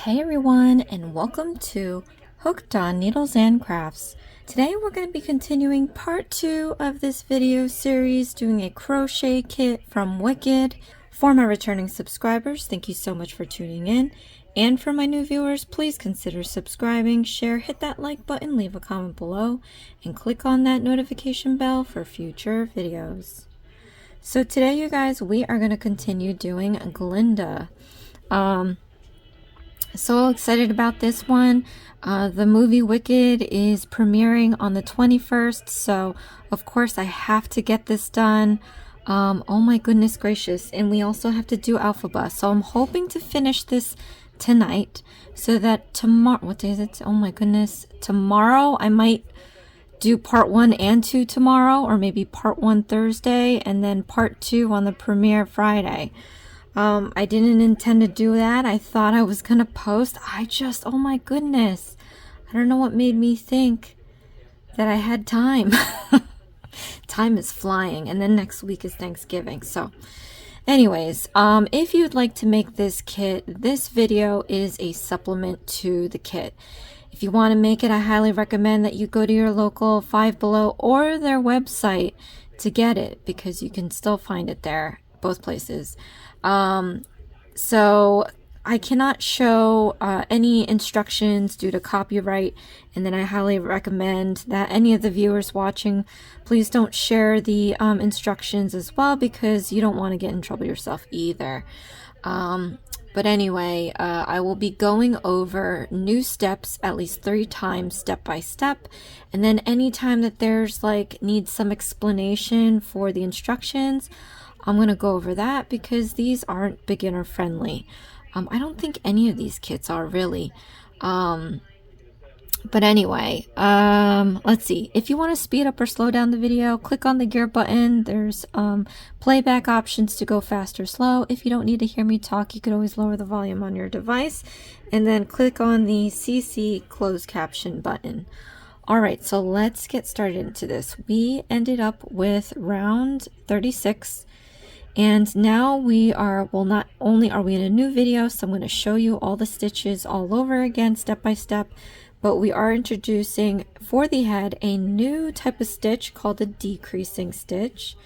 Hey everyone, and welcome to Hooked on Needles and Crafts. Today we're going to be continuing part 2 of this video series, doing a crochet kit from Wicked. For my returning subscribers, thank you so much for tuning in. And for my new viewers, please consider subscribing, share, hit that like button, leave a comment below, and click on that notification bell for future videos. So today, you guys, we are going to continue doing Glinda. So excited about this one. The movie Wicked is premiering on the 21st, so of course I have to get this done. Oh my goodness gracious, and we also have to do Alphaba, so I'm hoping to finish this tonight so that tomorrow, what day is it? Oh my goodness, tomorrow I might do part 1 and 2 tomorrow, or maybe part 1 Thursday and then part 2 on the premiere Friday. I didn't intend to do that. I thought I was gonna post. Oh my goodness. I don't know what made me think that I had time. Time is flying, and then next week is Thanksgiving. So anyways, if you'd like to make this kit, this video is a supplement to the kit. If you want to make it, I highly recommend that you go to your local Five Below or their website to get it, because you can still find it there, both places. So I cannot show any instructions due to copyright, and then I highly recommend that any of the viewers watching, please don't share the instructions as well, because you don't want to get in trouble yourself either. But anyway, I will be going over new steps at least 3 times, step by step, and then anytime that there's needs some explanation for the instructions, I'm going to go over that, because these aren't beginner friendly. I don't think any of these kits are really. But anyway, let's see. If you want to speed up or slow down the video, click on the gear button. There's playback options to go fast or slow. If you don't need to hear me talk, you could always lower the volume on your device, and then click on the CC closed caption button. Alright, so let's get started into this. We ended up with round 36. And now we are, well, not only are we in a new video, so I'm going to show you all the stitches all over again, step by step, but we are introducing for the head a new type of stitch called a decreasing stitch.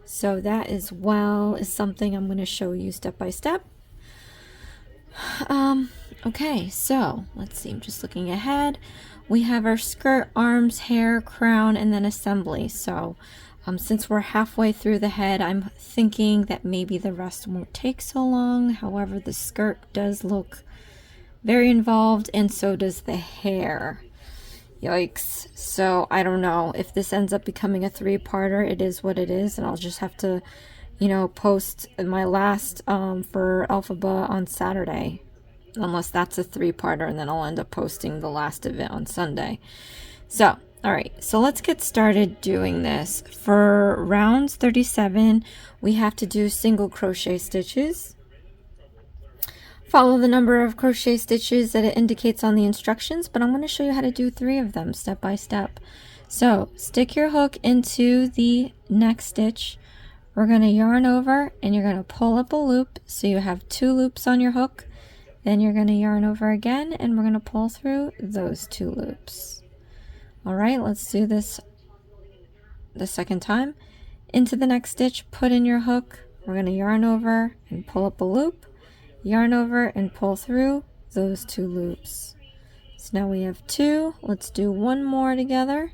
So that as well is something I'm going to show you step by step. Okay, so let's see, I'm just looking ahead. We have our skirt, arms, hair, crown, and then assembly. So since we're halfway through the head, I'm thinking that maybe the rest won't take so long. However, the skirt does look very involved, and so does the hair. Yikes. So I don't know if this ends up becoming a 3-parter. It is what it is, and I'll just have to, you know, post my last for Alphaba on Saturday. Unless that's a 3-parter, and then I'll end up posting the last of it on Sunday. So alright, so let's get started doing this. For rounds 37, we have to do single crochet stitches. Follow the number of crochet stitches that it indicates on the instructions, but I'm going to show you how to do 3 of them step by step. So stick your hook into the next stitch. We're going to yarn over, and you're going to pull up a loop, so you have 2 loops on your hook. Then you're going to yarn over again, and we're going to pull through those 2 loops. Alright, let's do this the second time. Into the next stitch, put in your hook. We're going to yarn over and pull up a loop, yarn over and pull through those 2 loops. So now we have 2. Let's do one more together.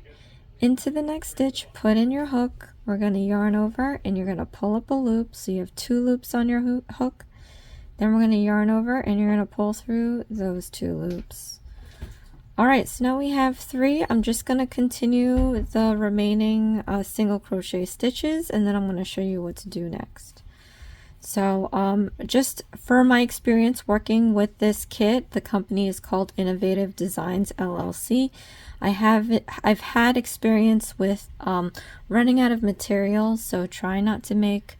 Into the next stitch, put in your hook. We're going to yarn over, and you're going to pull up a loop, so you have 2 loops on your hook. Then we're going to yarn over, and you're going to pull through those 2 loops. Alright, so now we have 3. I'm just going to continue the remaining single crochet stitches, and then I'm going to show you what to do next. So just for my experience working with this kit, the company is called Innovative Designs LLC. I've had experience with running out of material, so try not to make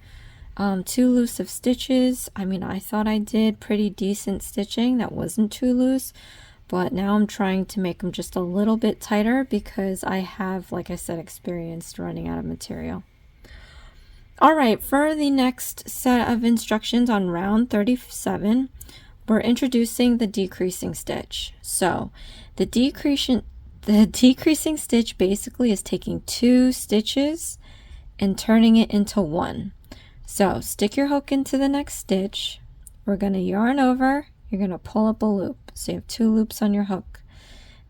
too loose of stitches. I mean, I thought I did pretty decent stitching that wasn't too loose. But now I'm trying to make them just a little bit tighter, because I have, like I said, experienced running out of material. Alright, for the next set of instructions on round 37, we're introducing the decreasing stitch. So the decreasing stitch basically is taking 2 stitches and turning it into 1. So stick your hook into the next stitch. We're going to yarn over. You're going to pull up a loop. So you have 2 loops on your hook.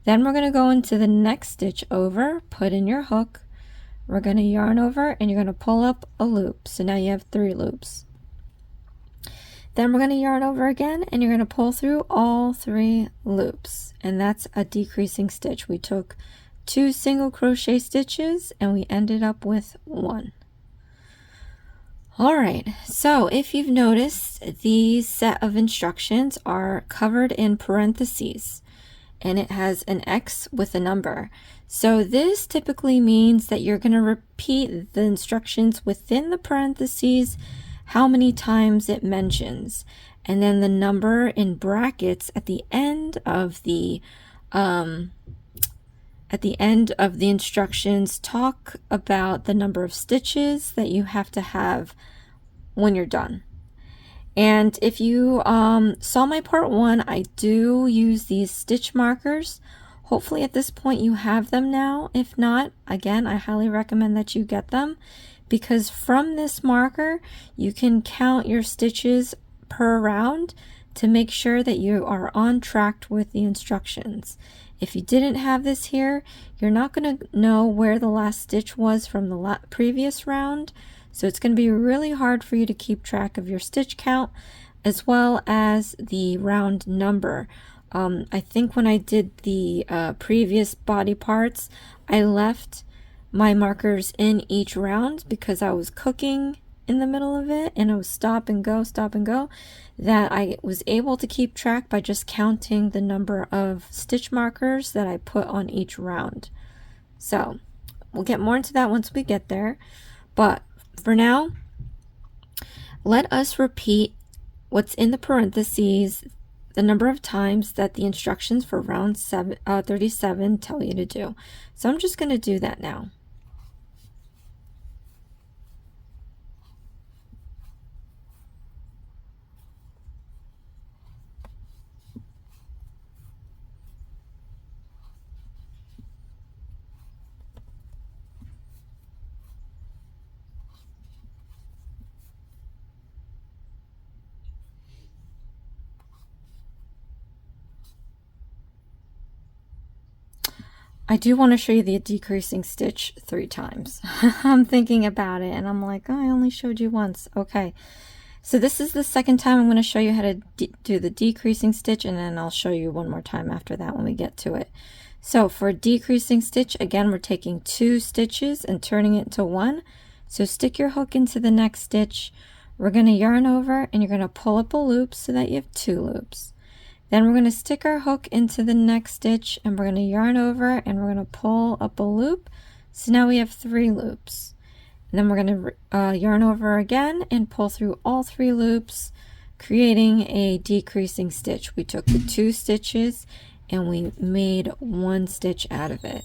Then we're going to go into the next stitch over, put in your hook. We're going to yarn over and you're going to pull up a loop. So now you have 3 loops. Then we're going to yarn over again and you're going to pull through all 3 loops. And that's a decreasing stitch. We took 2 single crochet stitches and we ended up with 1. Alright, so if you've noticed, these set of instructions are covered in parentheses and it has an X with a number. So this typically means that you're going to repeat the instructions within the parentheses how many times it mentions, and then the number in brackets at the end of the instructions talk about the number of stitches that you have to have when you're done. And if you saw my part 1, I do use these stitch markers. Hopefully at this point you have them now. If not, again, I highly recommend that you get them, because from this marker you can count your stitches per round to make sure that you are on track with the instructions. If you didn't have this here, you're not going to know where the last stitch was from the previous round, so it's going to be really hard for you to keep track of your stitch count as well as the round number. I think when I did the previous body parts, I left my markers in each round because I was cooking in the middle of it and it was stop and go, that I was able to keep track by just counting the number of stitch markers that I put on each round. So we'll get more into that once we get there, but for now, let us repeat what's in the parentheses, the number of times that the instructions for round 37 tell you to do. So I'm just going to do that now. I do want to show you the decreasing stitch 3 times. I'm thinking about it and I'm like, oh, I only showed you once. Okay, so this is the second time I'm going to show you how to do the decreasing stitch, and then I'll show you one more time after that when we get to it. So for decreasing stitch, again, we're taking 2 stitches and turning it into 1. So stick your hook into the next stitch. We're going to yarn over and you're going to pull up a loop so that you have 2 loops. Then we're going to stick our hook into the next stitch and we're going to yarn over and we're going to pull up a loop. So now we have 3 loops. And then we're going to yarn over again and pull through all 3 loops, creating a decreasing stitch. We took the 2 stitches and we made 1 stitch out of it.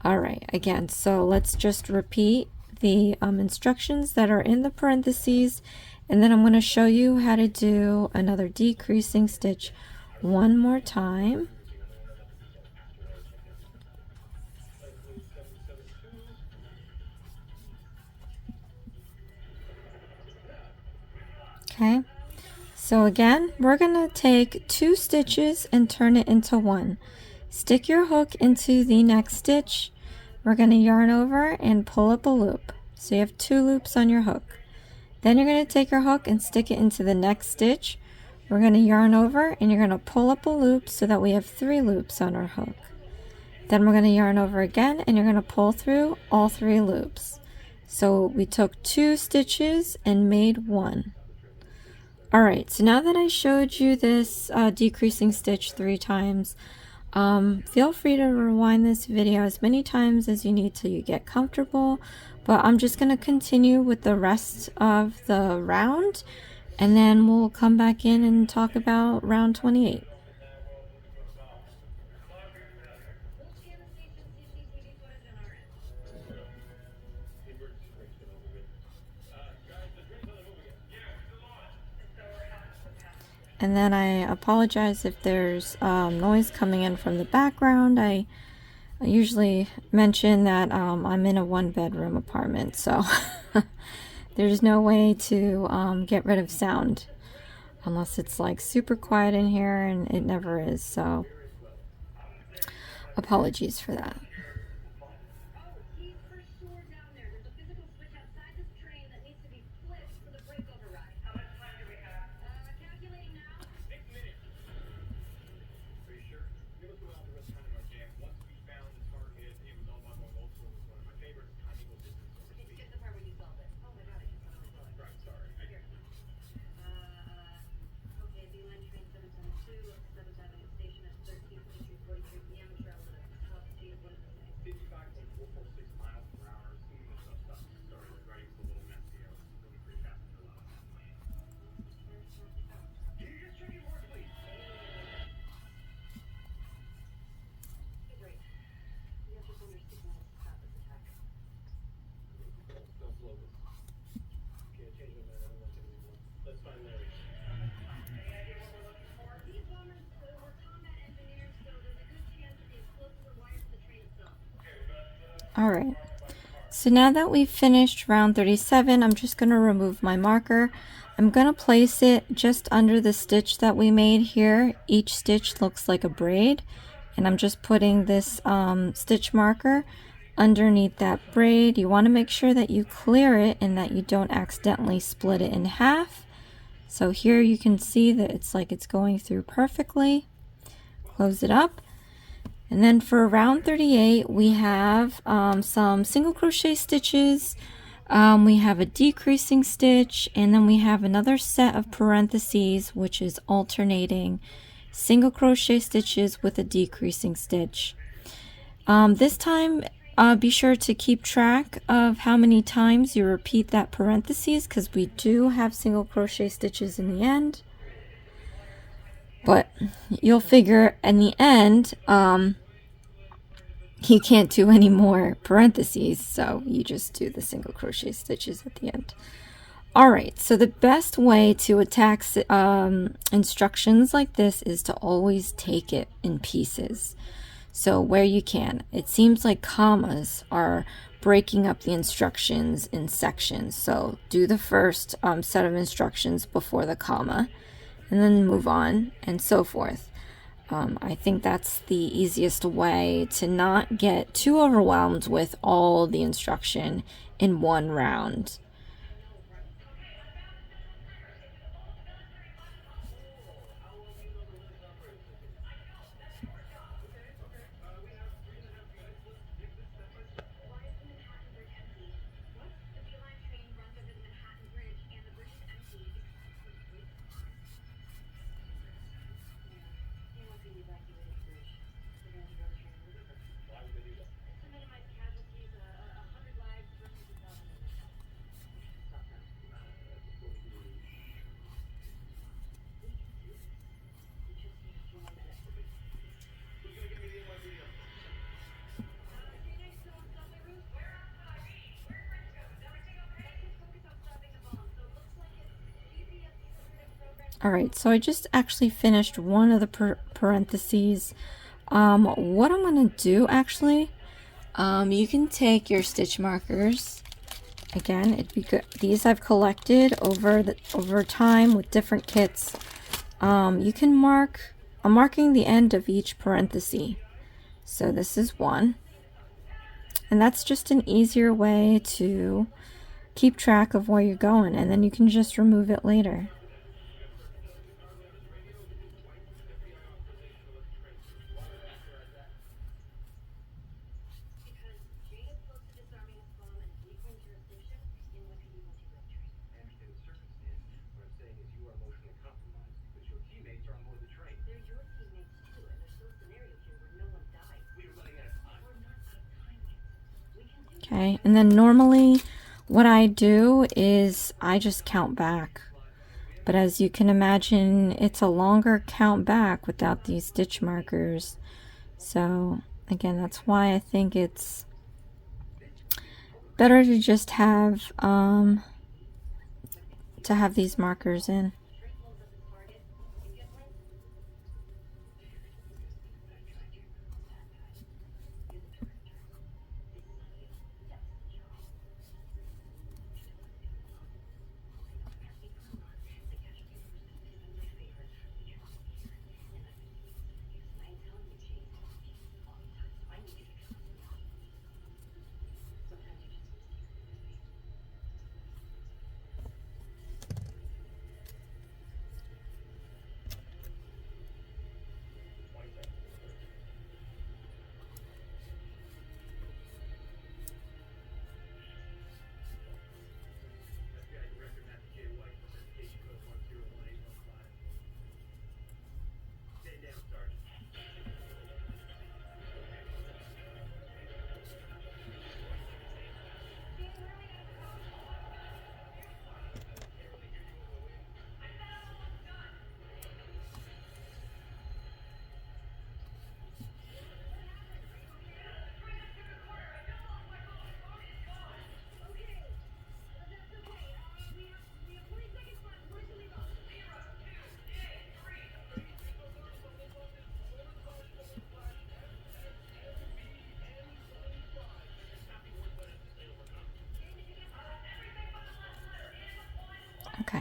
All right, again, so let's just repeat the instructions that are in the parentheses, and then I'm going to show you how to do another decreasing stitch one more time. Okay, so again, we're going to take 2 stitches and turn it into 1. Stick your hook into the next stitch. We're going to yarn over and pull up a loop. So you have 2 loops on your hook. Then you're going to take your hook and stick it into the next stitch. We're going to yarn over and you're going to pull up a loop so that we have 3 loops on our hook. Then we're going to yarn over again and you're going to pull through all 3 loops. So we took 2 stitches and made 1. Alright, so now that I showed you this decreasing stitch 3 times, feel free to rewind this video as many times as you need till you get comfortable, but I'm just going to continue with the rest of the round and then we'll come back in and talk about round 28. And then I apologize if there's noise coming in from the background. I usually mention that I'm in a 1-bedroom apartment, so there's no way to get rid of sound unless it's like super quiet in here, and it never is, so apologies for that. All right, so now that we've finished round 37, I'm just going to remove my marker. I'm going to place it just under the stitch that we made here. Each stitch looks like a braid, and I'm just putting this stitch marker underneath that braid. You want to make sure that you clear it and that you don't accidentally split it in half. So here you can see that it's like it's going through perfectly. Close it up. And then for round 38, we have some single crochet stitches, we have a decreasing stitch, and then we have another set of parentheses, which is alternating single crochet stitches with a decreasing stitch. This time, be sure to keep track of how many times you repeat that parentheses, because we do have single crochet stitches in the end. But you'll figure in the end, you can't do any more parentheses, so you just do the single crochet stitches at the end. Alright, so the best way to attack instructions like this is to always take it in pieces. So where you can. It seems like commas are breaking up the instructions in sections. So do the first set of instructions before the comma, and then move on, and so forth. I think that's the easiest way to not get too overwhelmed with all the instruction in one round. Alright, so I just actually finished one of the parentheses. What I'm going to do actually, you can take your stitch markers. Again, it'd be good. These I've collected over time with different kits. You can mark. I'm marking the end of each parenthesis. So this is one, and that's just an easier way to keep track of where you're going, and then you can just remove it later. Okay, and then normally what I do is I just count back. But as you can imagine, it's a longer count back without these stitch markers. So again, that's why I think it's better to just have these markers in.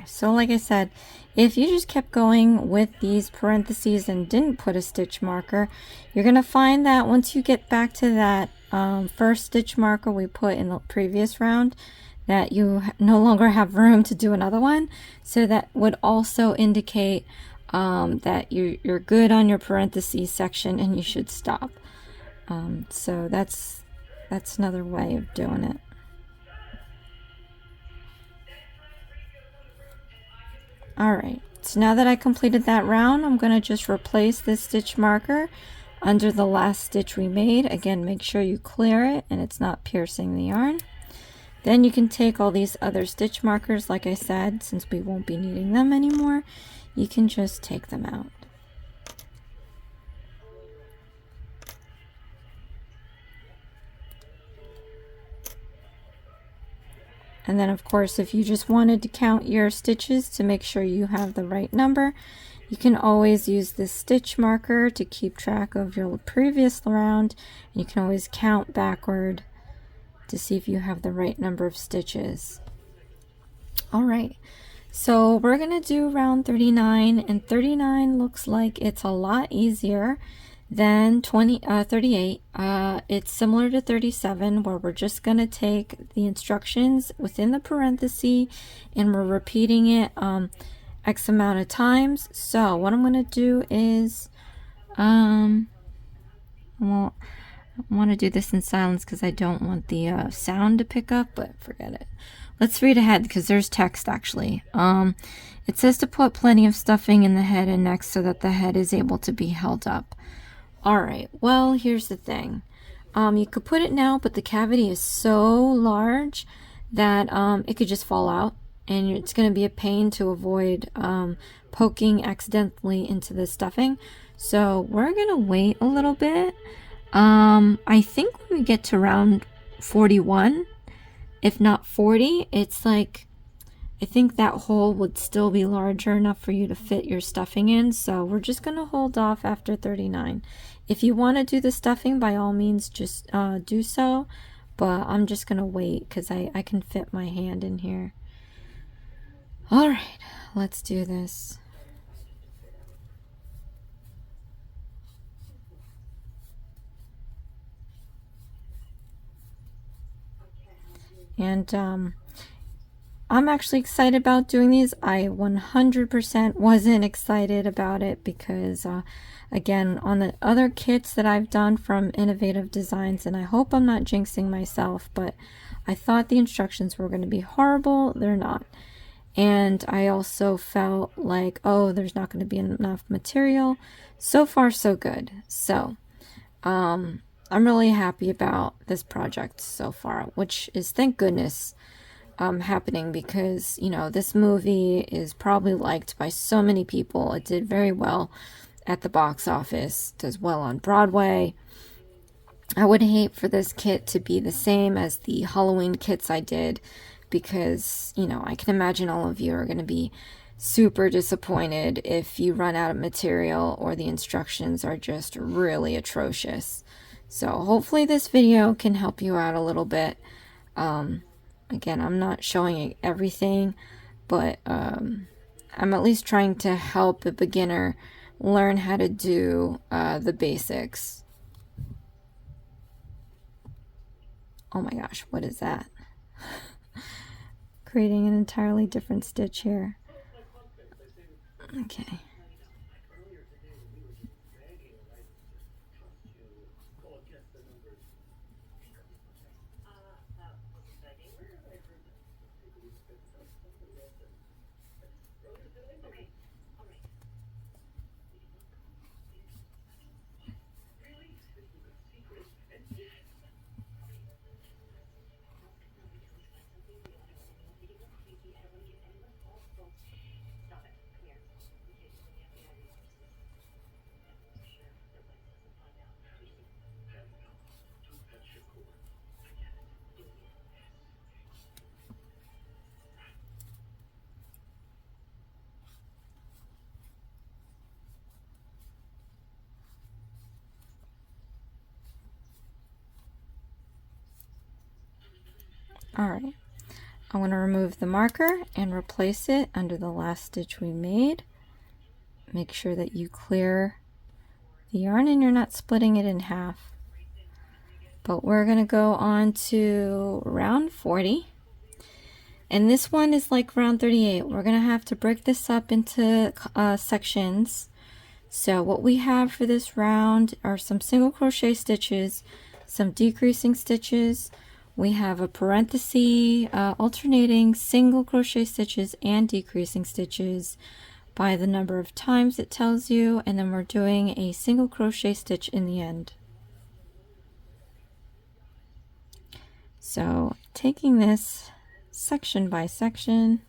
so like I said, if you just kept going with these parentheses and didn't put a stitch marker, you're going to find that once you get back to that first stitch marker we put in the previous round, that you no longer have room to do another one. So that would also indicate that you're good on your parentheses section and you should stop. So that's another way of doing it. Alright, so now that I completed that round, I'm going to just replace this stitch marker under the last stitch we made. Again, make sure you clear it and it's not piercing the yarn. Then you can take all these other stitch markers, like I said, since we won't be needing them anymore, you can just take them out. And then of course, if you just wanted to count your stitches to make sure you have the right number, you can always use this stitch marker to keep track of your previous round. And you can always count backward to see if you have the right number of stitches. All right, so we're gonna do round 39, and 39 looks like it's a lot easier than 38. It's similar to 37, where we're just gonna take the instructions within the parenthesis and we're repeating it X amount of times. So what I'm gonna do is well, I want to do this in silence because I don't want the sound to pick up, but forget it. Let's read ahead because there's text actually. It says to put plenty of stuffing in the head and neck so that the head is able to be held up. Alright, well, here's the thing. You could put it now, but the cavity is so large that it could just fall out, and it's going to be a pain to avoid poking accidentally into the stuffing. So we're going to wait a little bit. I think when we get to round 41, if not 40, it's like, I think that hole would still be larger enough for you to fit your stuffing in. So we're just going to hold off after 39. If you want to do the stuffing, by all means, just do so. But I'm just going to wait because I can fit my hand in here. All right, let's do this. And I'm actually excited about doing these. I 100% wasn't excited about it because again, on the other kits that I've done from Innovative Designs, and I hope I'm not jinxing myself, but I thought the instructions were going to be horrible. They're not. And I also felt like, oh, there's not going to be enough material. So far, so good. So I'm really happy about this project so far, which is, thank goodness, happening, because, you know, this movie is probably liked by so many people. It did very well at the box office, does well on Broadway. I would hate for this kit to be the same as the Halloween kits I did, because, you know, I can imagine all of you are going to be super disappointed if you run out of material or the instructions are just really atrocious. So hopefully this video can help you out a little bit. Again, I'm not showing everything, but I'm at least trying to help a beginner learn how to do the basics. Oh my gosh, what is that? Creating an entirely different stitch here. Okay. All right. I'm going to remove the marker and replace it under the last stitch we made. Make sure that you clear the yarn and you're not splitting it in half. But we're going to go on to round 40. And this one is like round 38. We're going to have to break this up into sections. So what we have for this round are some single crochet stitches, some decreasing stitches. We have a parenthesis, alternating single crochet stitches and decreasing stitches by the number of times it tells you, and then we're doing a single crochet stitch in the end. So taking this section by section,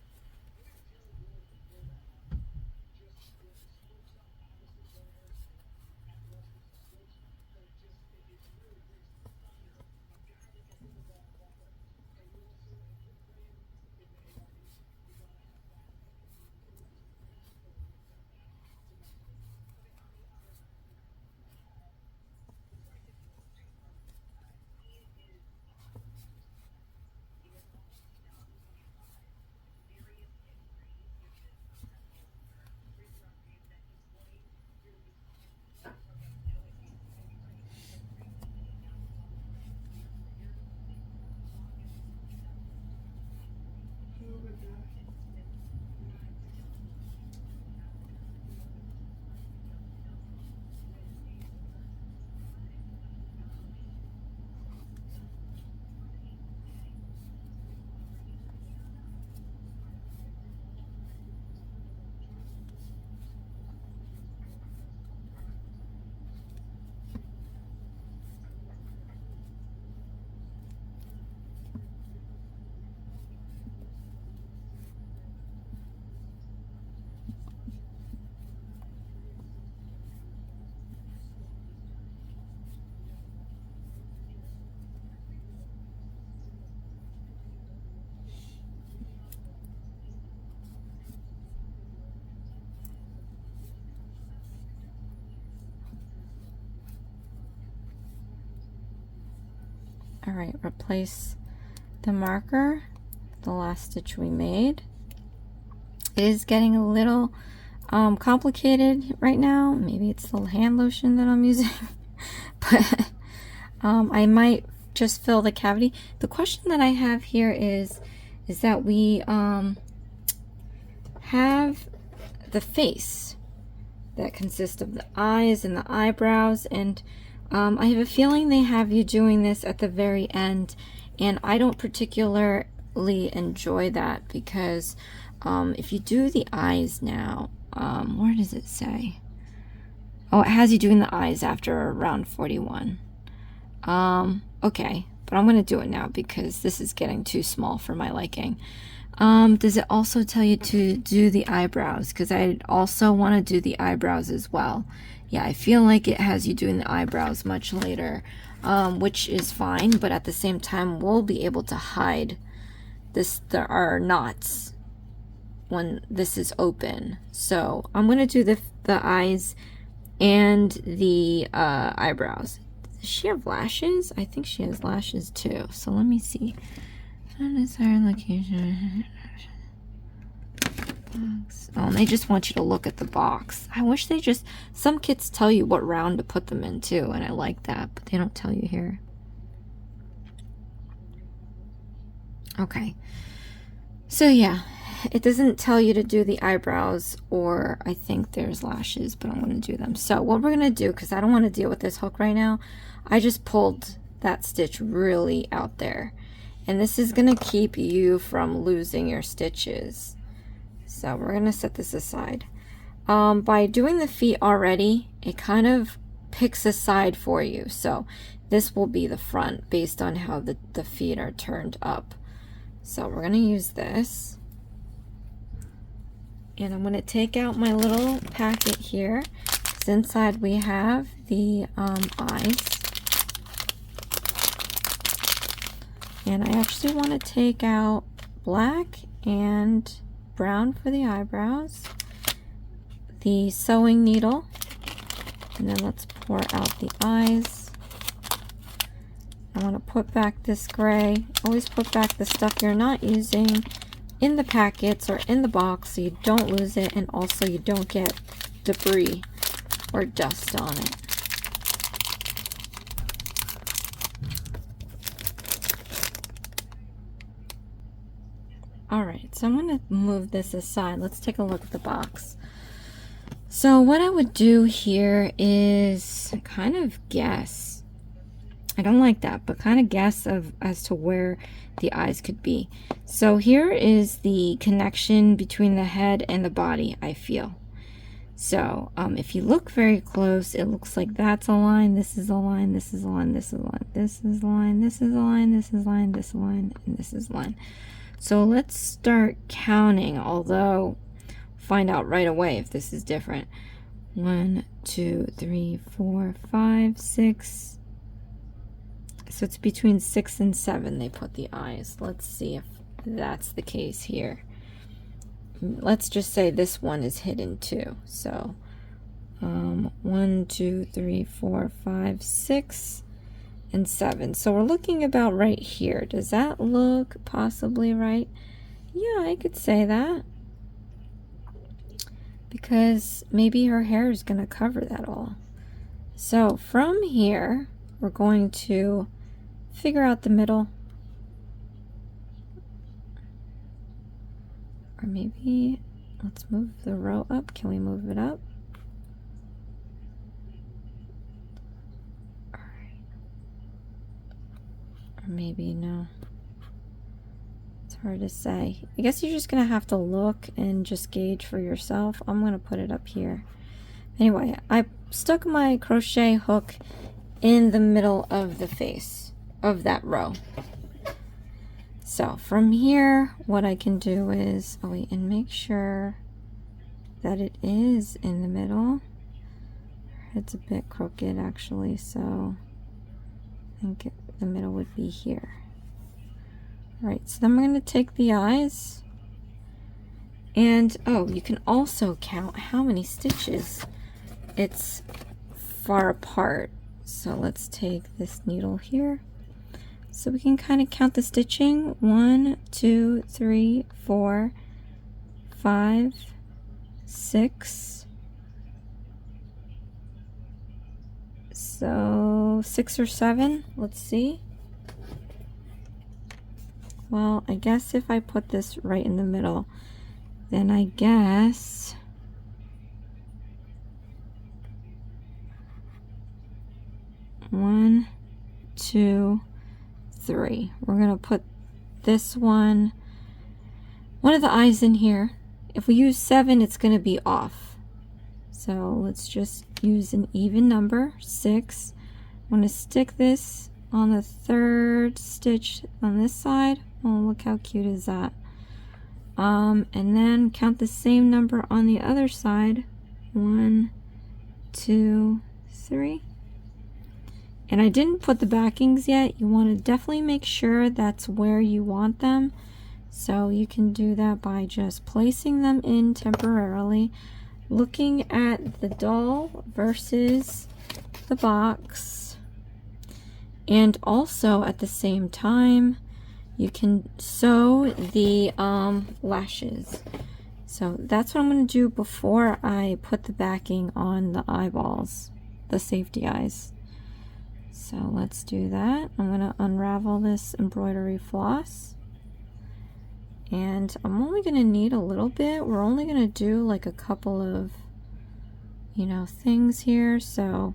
all right, replace the marker, the last stitch we made. It is getting a little complicated right now. Maybe it's the hand lotion that I'm using, but I might just fill the cavity. The question that I have here is that we have the face that consists of the eyes and the eyebrows, and I have a feeling they have you doing this at the very end, and I don't particularly enjoy that because if you do the eyes now, where does it say? Oh, it has you doing the eyes after round 41. Okay, but I'm going to do it now because this is getting too small for my liking. Does it also tell you to do the eyebrows? Because I also want to do the eyebrows as well. Yeah, I feel like it has you doing the eyebrows much later, which is fine, but at the same time, we'll be able to hide this. There are knots when this is open. So I'm going to do the eyes and the eyebrows. Does she have lashes? I think she has lashes too. So let me see. Undesired location. Box. Oh, and they just want you to look at the box. I wish they just, some kits tell you what round to put them in too, and I like that, but they don't tell you here. Okay. So yeah, it doesn't tell you to do the eyebrows, or I think there's lashes, but I'm going to do them. So what we're going to do, because I don't want to deal with this hook right now, I just pulled that stitch really out there. And this is going to keep you from losing your stitches. So we're going to set this aside. By doing the feet already, it kind of picks a side for you. So this will be the front based on how the feet are turned up. So we're going to use this. And I'm going to take out my little packet here. So inside we have the eyes. And I actually want to take out black and brown for the eyebrows, the sewing needle, and then let's pour out the eyes. I want to put back this gray. Always put back the stuff you're not using in the packets or in the box so you don't lose it, and also you don't get debris or dust on it. Alright, so I'm going to move this aside. Let's take a look at the box. So what I would do here is kind of guess. I don't like that, but kind of guess as to where the eyes could be. So here is the connection between the head and the body, I feel. So if you look very close, it looks like that's a line, this is a line, this is a line, this is a line, this is a line, this is a line, this is a line, this is a line, and this is a line. So let's start counting, although find out right away if this is different. 1, 2, 3, 4, 5, 6. So it's between 6 and 7 they put the eyes. Let's see if that's the case here. Let's just say this one is hidden too. So 1, 2, 3, 4, 5, 6, and 7. So we're looking about right here. Does that look possibly right? Yeah, I could say that. Because maybe her hair is going to cover that all. So from here, we're going to figure out the middle. Or maybe let's move the row up. Can we move it up? All right. Or maybe no. It's hard to say. I guess you're just gonna have to look and just gauge for yourself. I'm gonna put it up here. Anyway, I stuck my crochet hook in the middle of the face of that row. So from here, what I can do is, oh wait, and make sure that it is in the middle. It's a bit crooked actually, so I think the middle would be here. All right, so then I'm going to take the eyes, and oh, you can also count how many stitches it's far apart. So let's take this needle here. So we can kind of count the stitching. 1, 2, 3, 4, 5, 6. So 6 or 7. Let's see. Well, I guess if I put this right in the middle, then I guess one, 2, 3. We're gonna put this one of the eyes in here. If we use 7, it's gonna be off. So let's just use an even number, 6. I'm gonna stick this on the 3rd stitch on this side. Oh, look how cute is that. And then count the same number on the other side. 1, 2, 3. And I didn't put the backings yet. You want to definitely make sure that's where you want them. So you can do that by just placing them in temporarily, looking at the doll versus the box. And also at the same time, you can sew the lashes. So that's what I'm going to do before I put the backing on the eyeballs, the safety eyes. So let's do that. I'm going to unravel this embroidery floss. And I'm only going to need a little bit. We're only going to do like a couple of, things here. So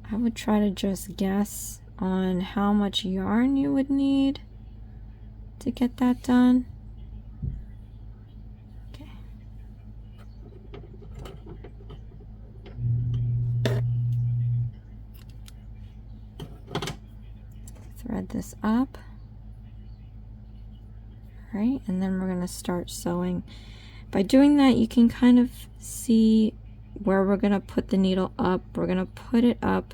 I would try to just guess on how much yarn you would need to get that done. Okay. Thread this up. All right, and then we're going to start sewing. By doing that, you can kind of see where we're going to put the needle up. We're going to put it up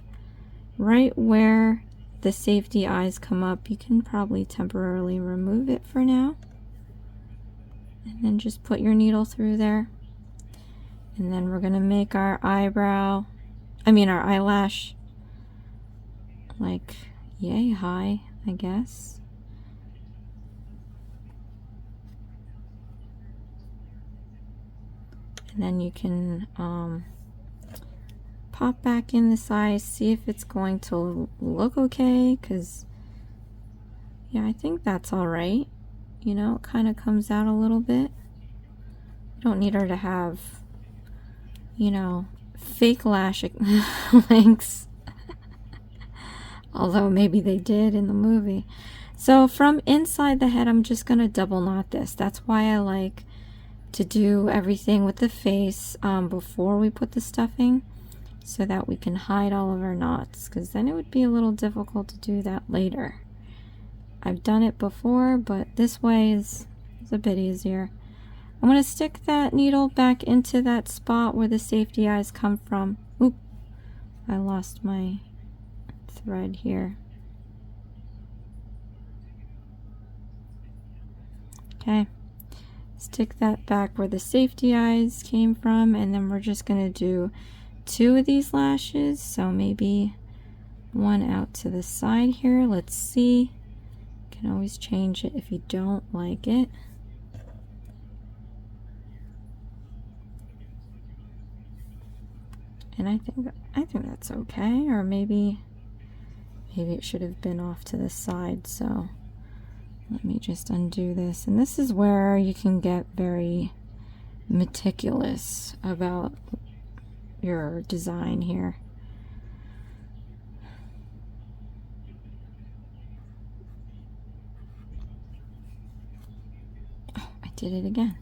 right where the safety eyes come up. You can probably temporarily remove it for now. And then just put your needle through there. And then we're going to make our eyelash like yay high, I guess. And then you can pop back in the size, see if it's going to look okay, because yeah, I think that's all right. You know, it kind of comes out a little bit. You don't need her to have, you know, fake lash lengths. Although maybe they did in the movie. So from inside the head, I'm just going to double knot this. That's why I like to do everything with the face before we put the stuffing, so that we can hide all of our knots, because then it would be a little difficult to do that later. I've done it before, but this way is a bit easier. I'm going to stick that needle back into that spot where the safety eyes come from. Oop, I lost my thread here. Okay, stick that back where the safety eyes came from, and then we're just going to do 2 of these lashes, so maybe one out to the side here. Let's see. You can always change it if you don't like it. And I think that's okay, or maybe it should have been off to the side. So let me just undo this. And this is where you can get very meticulous about your design here. Oh, I did it again.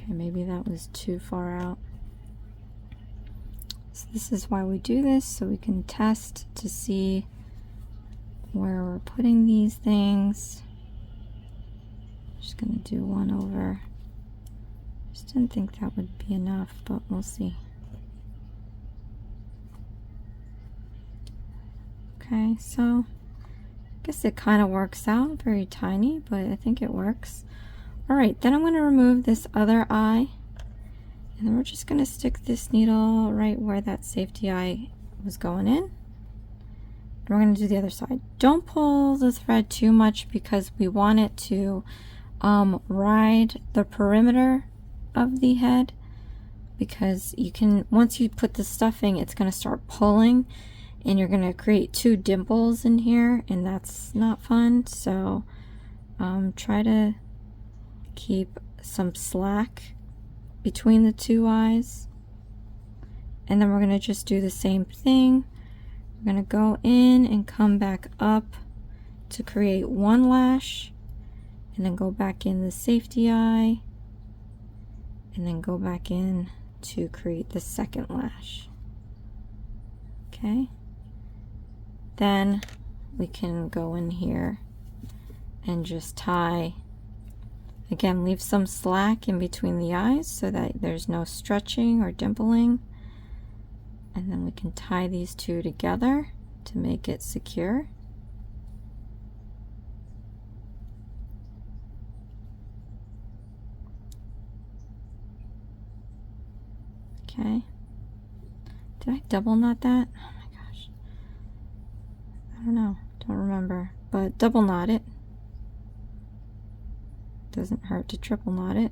Maybe that was too far out. So this is why we do this, so we can test to see where we're putting these things. Just gonna do one over. Just didn't think that would be enough, but we'll see. Okay, so I guess it kind of works out. Very tiny, but I think it works. Alright, then I'm going to remove this other eye, and then we're just going to stick this needle right where that safety eye was going in. And we're going to do the other side. Don't pull the thread too much, because we want it to ride the perimeter of the head, because you can, once you put the stuffing, it's going to start pulling, and you're going to create 2 dimples in here, and that's not fun. So try to keep some slack between the 2 eyes. And then we're going to just do the same thing. We're going to go in and come back up to create 1 lash, and then go back in the safety eye, and then go back in to create the 2nd lash. Okay, then we can go in here and just tie. Again, leave some slack in between the eyes so that there's no stretching or dimpling. And then we can tie these 2 together to make it secure. Okay. Did I double knot that? Oh my gosh. I don't know. Don't remember. But double knot it. Doesn't hurt to triple knot it.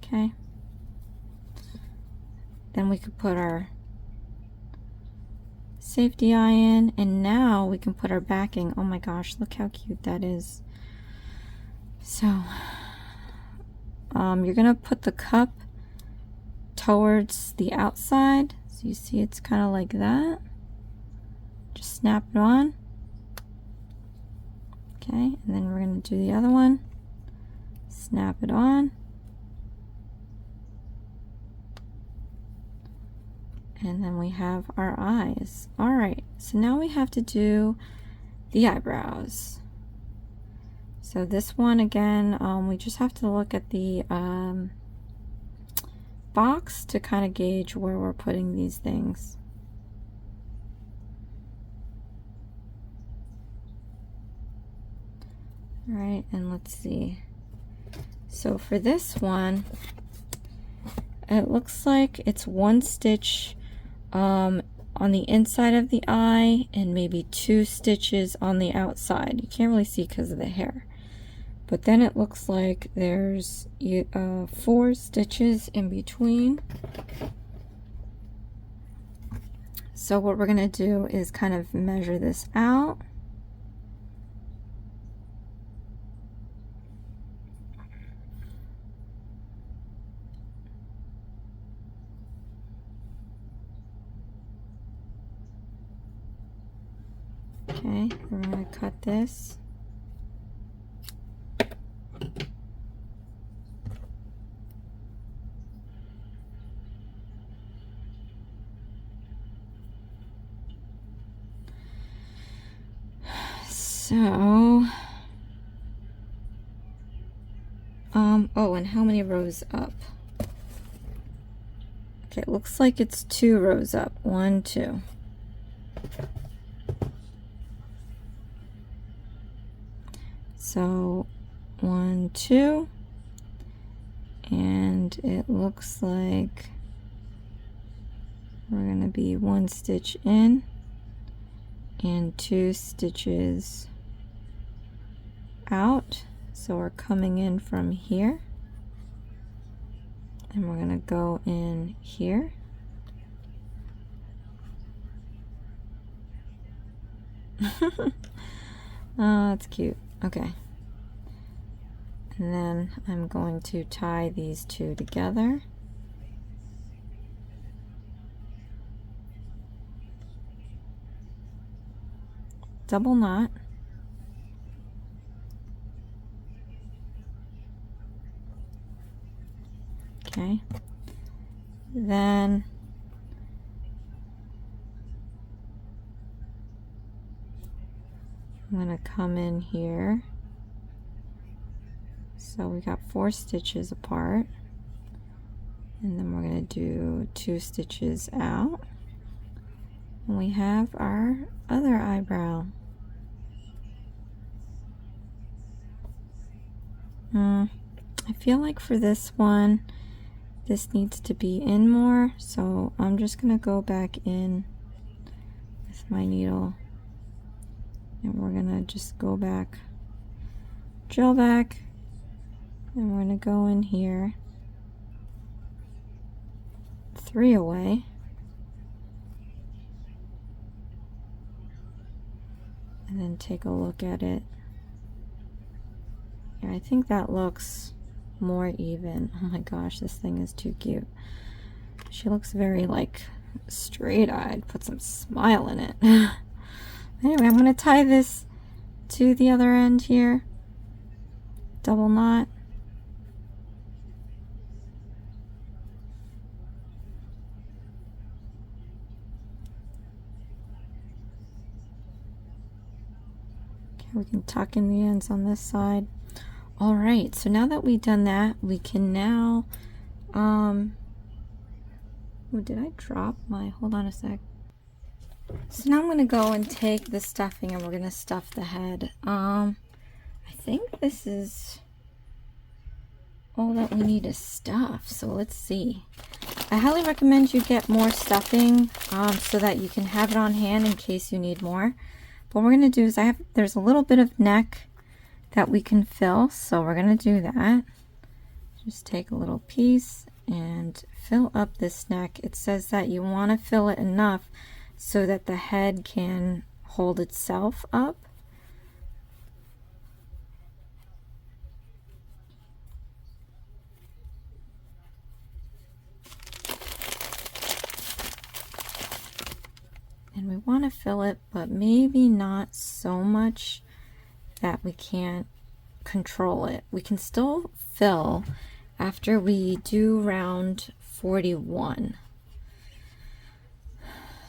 Okay. Then we could put our safety eye in, and now we can put our backing. Oh my gosh, look how cute that is. So you're gonna put the cup towards the outside, so you see it's kind of like that. Just snap it on. Okay, and then we're going to do the other one. Snap it on. And then we have our eyes. Alright, so now we have to do the eyebrows. So this one again, we just have to look at the box to kind of gauge where we're putting these things. All right, and let's see. So for this one, it looks like it's one stitch on the inside of the eye and maybe 2 stitches on the outside. You can't really see because of the hair. But then it looks like there's 4 stitches in between. So what we're going to do is kind of measure this out. Okay, we're going to cut this. So, oh, and how many rows up? Okay, it looks like it's 2 rows up. 1, 2. So 1, 2, and it looks like we're going to be 1 stitch in and 2 stitches out. So we're coming in from here and we're going to go in here. Oh, that's cute. Okay. And then I'm going to tie these 2 together. Double knot. Okay. Then I'm going to come in here. So we got 4 stitches apart, and then we're going to do 2 stitches out, and we have our other eyebrow. I feel like for this one, this needs to be in more, so I'm just going to go back in with my needle, and we're going to just go back, drill back, and we're going to go in here, 3 away, and then take a look at it. Yeah, I think that looks more even. Oh my gosh, this thing is too cute. She looks very like straight-eyed, put some smile in it. Anyway, I'm going to tie this to the other end here, double knot. Okay, we can tuck in the ends on this side. All right, so now that we've done that, we can now, oh, did I drop my, hold on a sec. So now I'm going to go and take the stuffing and we're going to stuff the head. I think this is all that we need to stuff, so let's see. I highly recommend you get more stuffing so that you can have it on hand in case you need more. But what we're going to do is there's a little bit of neck that we can fill, so we're going to do that. Just take a little piece and fill up this neck. It says that you want to fill it enough so that the head can hold itself up. And we want to fill it, but maybe not so much that we can't control it. We can still fill after we do round 41.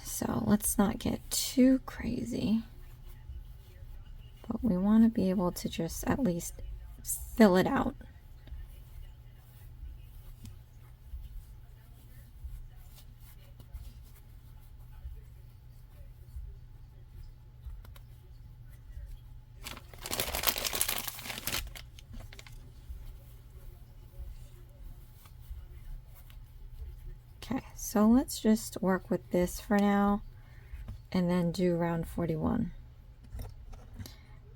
So let's not get too crazy. But but we want to be able to just at least fill it out. Okay, so let's just work with this for now and then do round 41.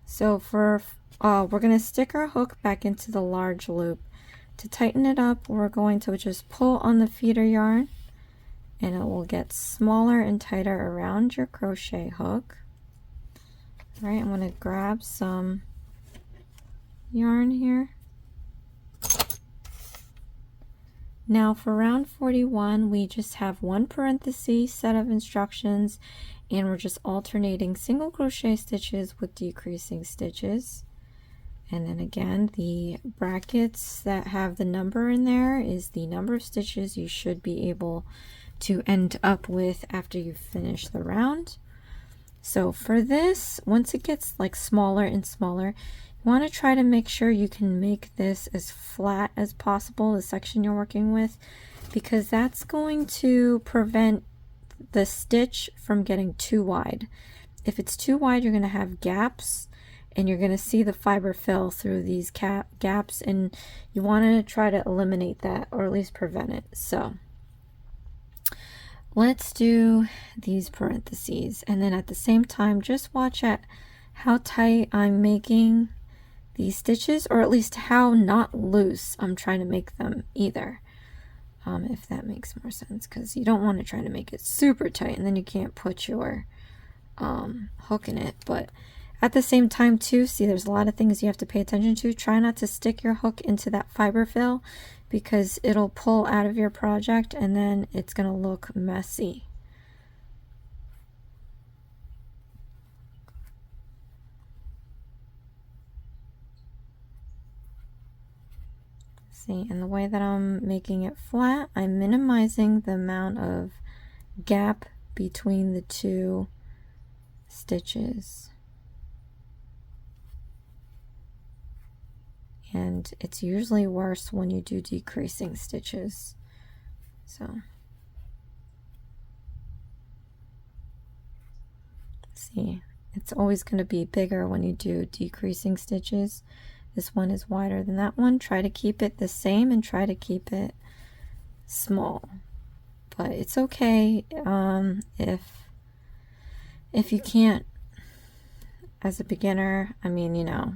So for we're going to stick our hook back into the large loop. To tighten it up, we're going to just pull on the feeder yarn and it will get smaller and tighter around your crochet hook. All right, I'm going to grab some yarn here. Now for round 41, we just have one parenthesis set of instructions, and we're just alternating single crochet stitches with decreasing stitches. And then again, the brackets that have the number in there is the number of stitches you should be able to end up with after you finish the round. So for this, once it gets like smaller and smaller, you want to try to make sure you can make this as flat as possible, the section you're working with, because that's going to prevent the stitch from getting too wide. If it's too wide, you're going to have gaps, and you're going to see the fiber fill through these gaps, and you want to try to eliminate that, or at least prevent it. So let's do these parentheses, and then at the same time just watch at how tight I'm making these stitches, or at least how not loose I'm trying to make them either, if that makes more sense, because you don't want to try to make it super tight and then you can't put your hook in it. But at the same time too, see, there's a lot of things you have to pay attention to. Try not to stick your hook into that fiber fill, because it'll pull out of your project and then it's going to look messy. See, and the way that I'm making it flat, I'm minimizing the amount of gap between the two stitches. And it's usually worse when you do decreasing stitches. So see, it's always going to be bigger when you do decreasing stitches. This one is wider than that one. Try to keep it the same and try to keep it small. But it's okay if you can't as a beginner. I mean, you know,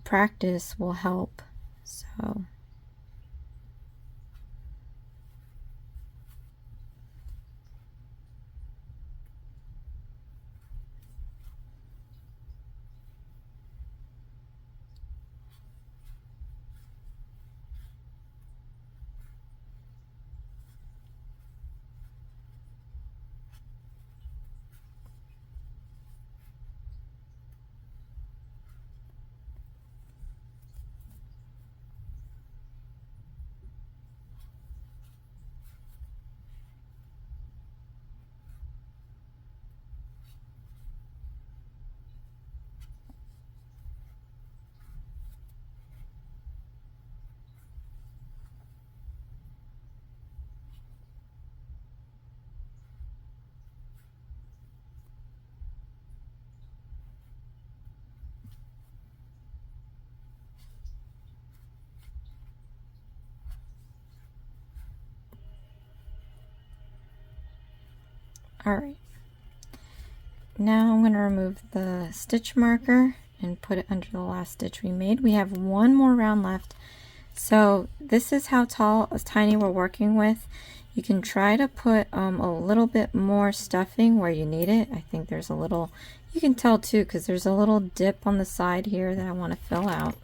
practice will help. So alright, now I'm going to remove the stitch marker and put it under the last stitch we made. We have one more round left. So this is how tiny we're working with. You can try to put a little bit more stuffing where you need it. I think there's a little, you can tell too, because there's a little dip on the side here that I want to fill out.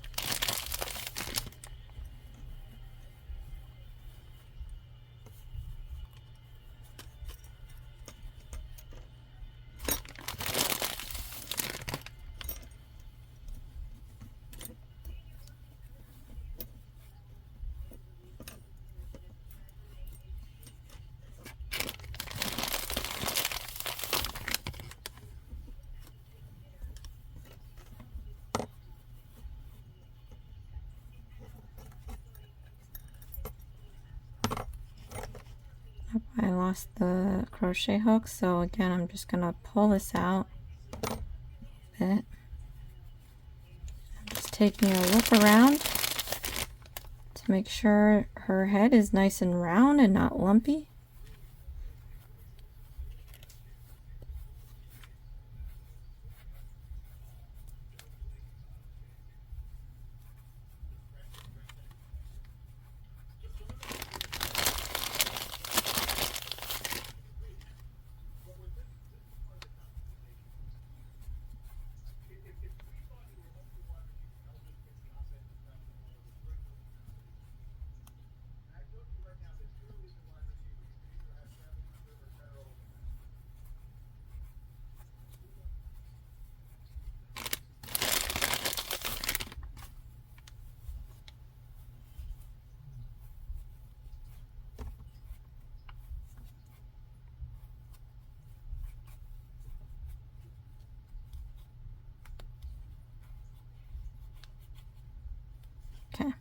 lost the crochet hook, so again I'm just gonna pull this out a bit. I'm just taking a look around to make sure her head is nice and round and not lumpy. Okay,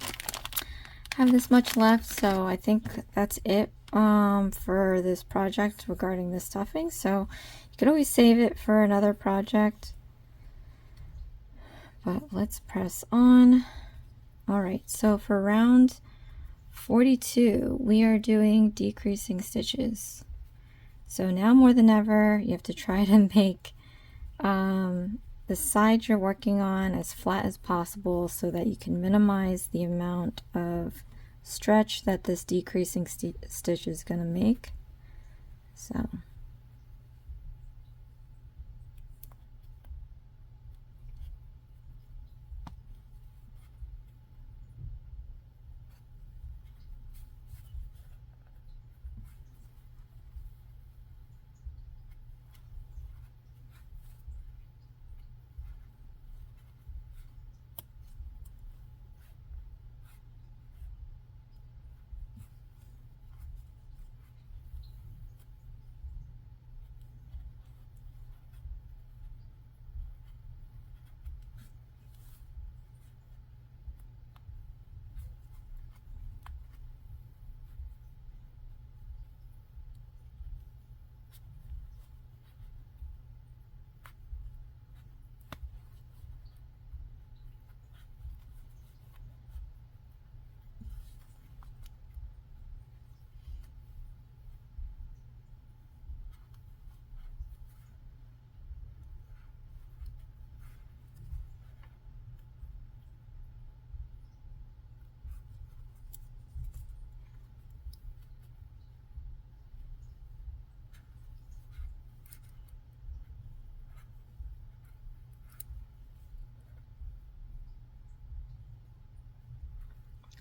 I have this much left, so I think that's it for this project regarding the stuffing. So you could always save it for another project, but let's press on. All right, so for round 42 we are doing decreasing stitches. So now more than ever you have to try to make the side you're working on as flat as possible so that you can minimize the amount of stretch that this decreasing stitch is going to make. So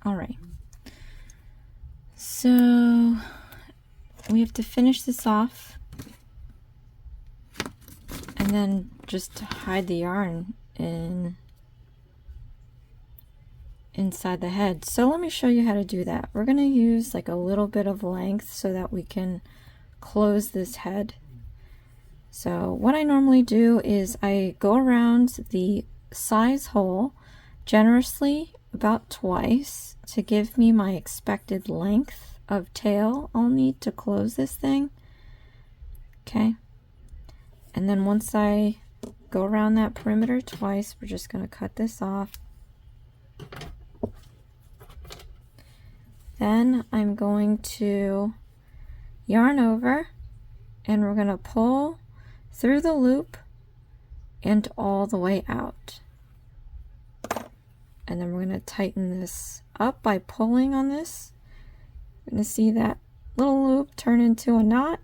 all right, so we have to finish this off and then just hide the yarn inside the head. So let me show you how to do that. We're going to use like a little bit of length so that we can close this head. So what I normally do is I go around the size hole generously about twice to give me my expected length of tail I'll need to close this thing. Okay, and then once I go around that perimeter twice, we're just going to cut this off. Then I'm going to yarn over and we're going to pull through the loop and all the way out. And then we're going to tighten this up by pulling on this. You're going to see that little loop turn into a knot.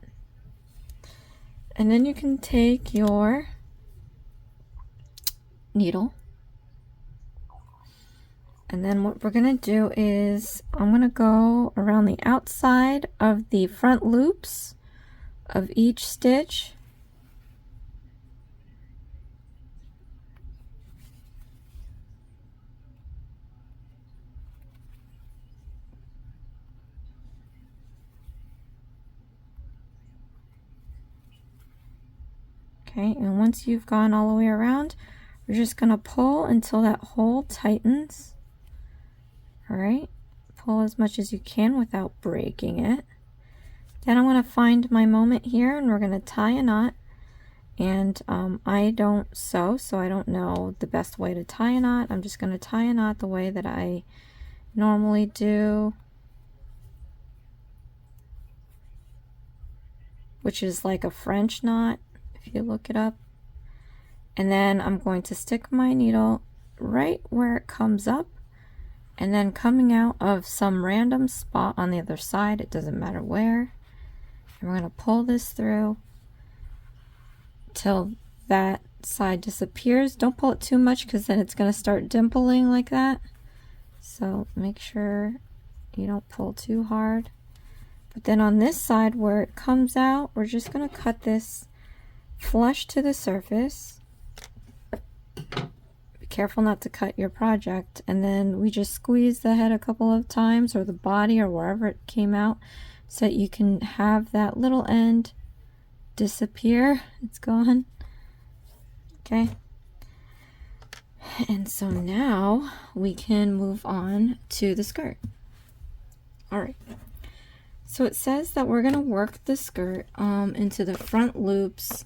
And then you can take your needle. And then what we're going to do is I'm going to go around the outside of the front loops of each stitch. Okay, and once you've gone all the way around, we're just going to pull until that hole tightens. All right, pull as much as you can without breaking it. Then I'm going to find my moment here, and we're going to tie a knot. And I don't sew, so I don't know the best way to tie a knot. I'm just going to tie a knot the way that I normally do, which is like a French knot, if you look it up. And then I'm going to stick my needle right where it comes up, and then coming out of some random spot on the other side, it doesn't matter where. And we're going to pull this through till that side disappears. Don't pull it too much because then it's going to start dimpling like that. So make sure you don't pull too hard. But then on this side where it comes out, we're just going to cut this flush to the surface. Be careful not to cut your project. And then we just squeeze the head a couple of times, or the body, or wherever it came out, so that you can have that little end disappear. It's gone. Okay. And so now we can move on to the skirt. All right. So it says that we're going to work the skirt into the front loops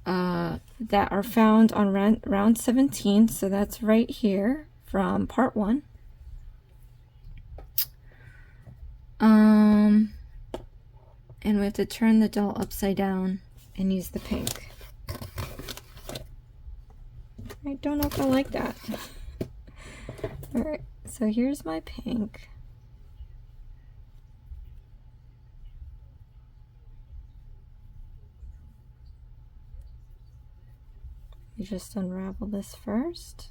that are found on round 17. So that's right here from part 1. And we have to turn the doll upside down and use the pink. I don't know if I like that. Alright, so here's my pink. You just unravel this first.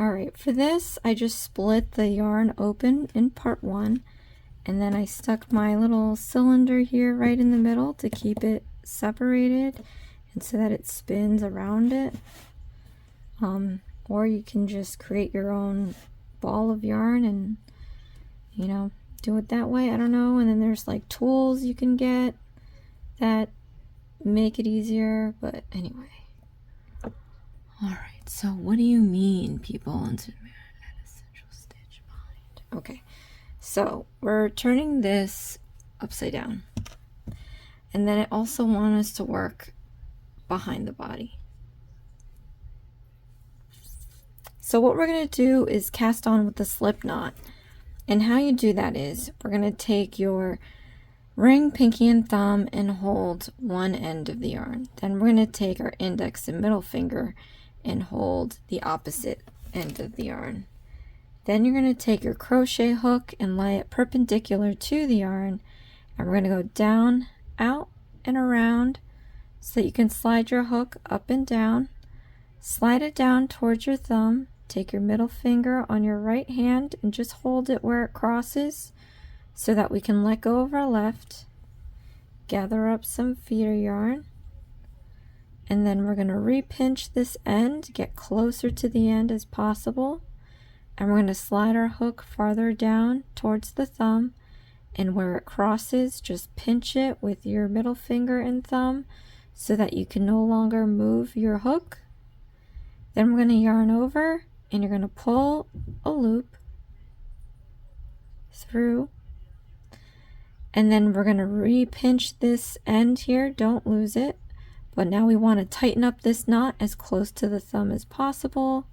Alright, for this I just split the yarn open in part 1, and then I stuck my little cylinder here right in the middle to keep it separated and so that it spins around it. Or you can just create your own ball of yarn and, you know, do it that way. I don't know. And then there's like tools you can get that make it easier, but anyway. Alright, so what do you mean, people? Essential stitch behind. Okay, so we're turning this upside down, and then it also wants us to work behind the body. So what we're going to do is cast on with the slip knot. And how you do that is we're going to take your ring, pinky, and thumb and hold one end of the yarn. Then we're going to take our index and middle finger and hold the opposite end of the yarn. Then you're going to take your crochet hook and lie it perpendicular to the yarn, and we're going to go down, out, and around so that you can slide your hook up and down. Slide it down towards your thumb. Take your middle finger on your right hand and just hold it where it crosses so that we can let go of our left. Gather up some feeder yarn, and then we're going to repinch this end, get closer to the end as possible, and we're going to slide our hook farther down towards the thumb, and where it crosses, just pinch it with your middle finger and thumb so that you can no longer move your hook. Then we're going to yarn over, and you're going to pull a loop through, and then we're going to repinch this end here. Don't lose it. But now we want to tighten up this knot as close to the thumb as possible.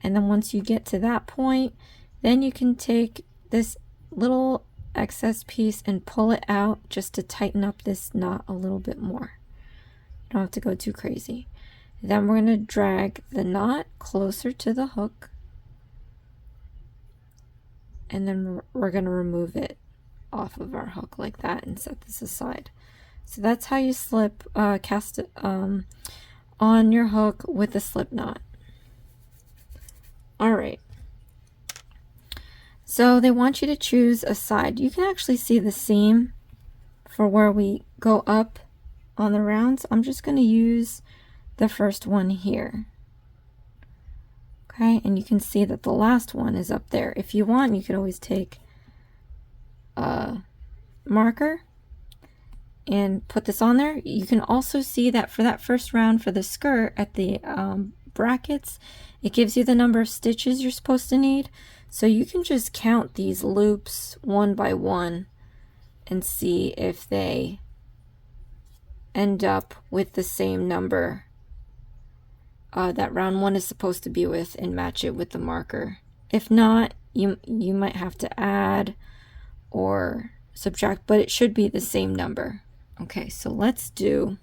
And then once you get to that point, then you can take this little excess piece and pull it out just to tighten up this knot a little bit more. You don't have to go too crazy. Then we're going to drag the knot closer to the hook, and then we're going to remove it off of our hook like that and set this aside. So that's how you cast it on your hook with a slip knot. Alright, so they want you to choose a side. You can actually see the seam for where we go up on the rounds. I'm just going to use the first one here. Okay, and you can see that the last one is up there. If you want, you could always take a marker and put this on there. You can also see that for that first round for the skirt at the brackets, it gives you the number of stitches you're supposed to need. So you can just count these loops one by one and see if they end up with the same number that round one is supposed to be with, and match it with the marker. If not, you might have to add or subtract, but it should be the same number. Okay, so let's do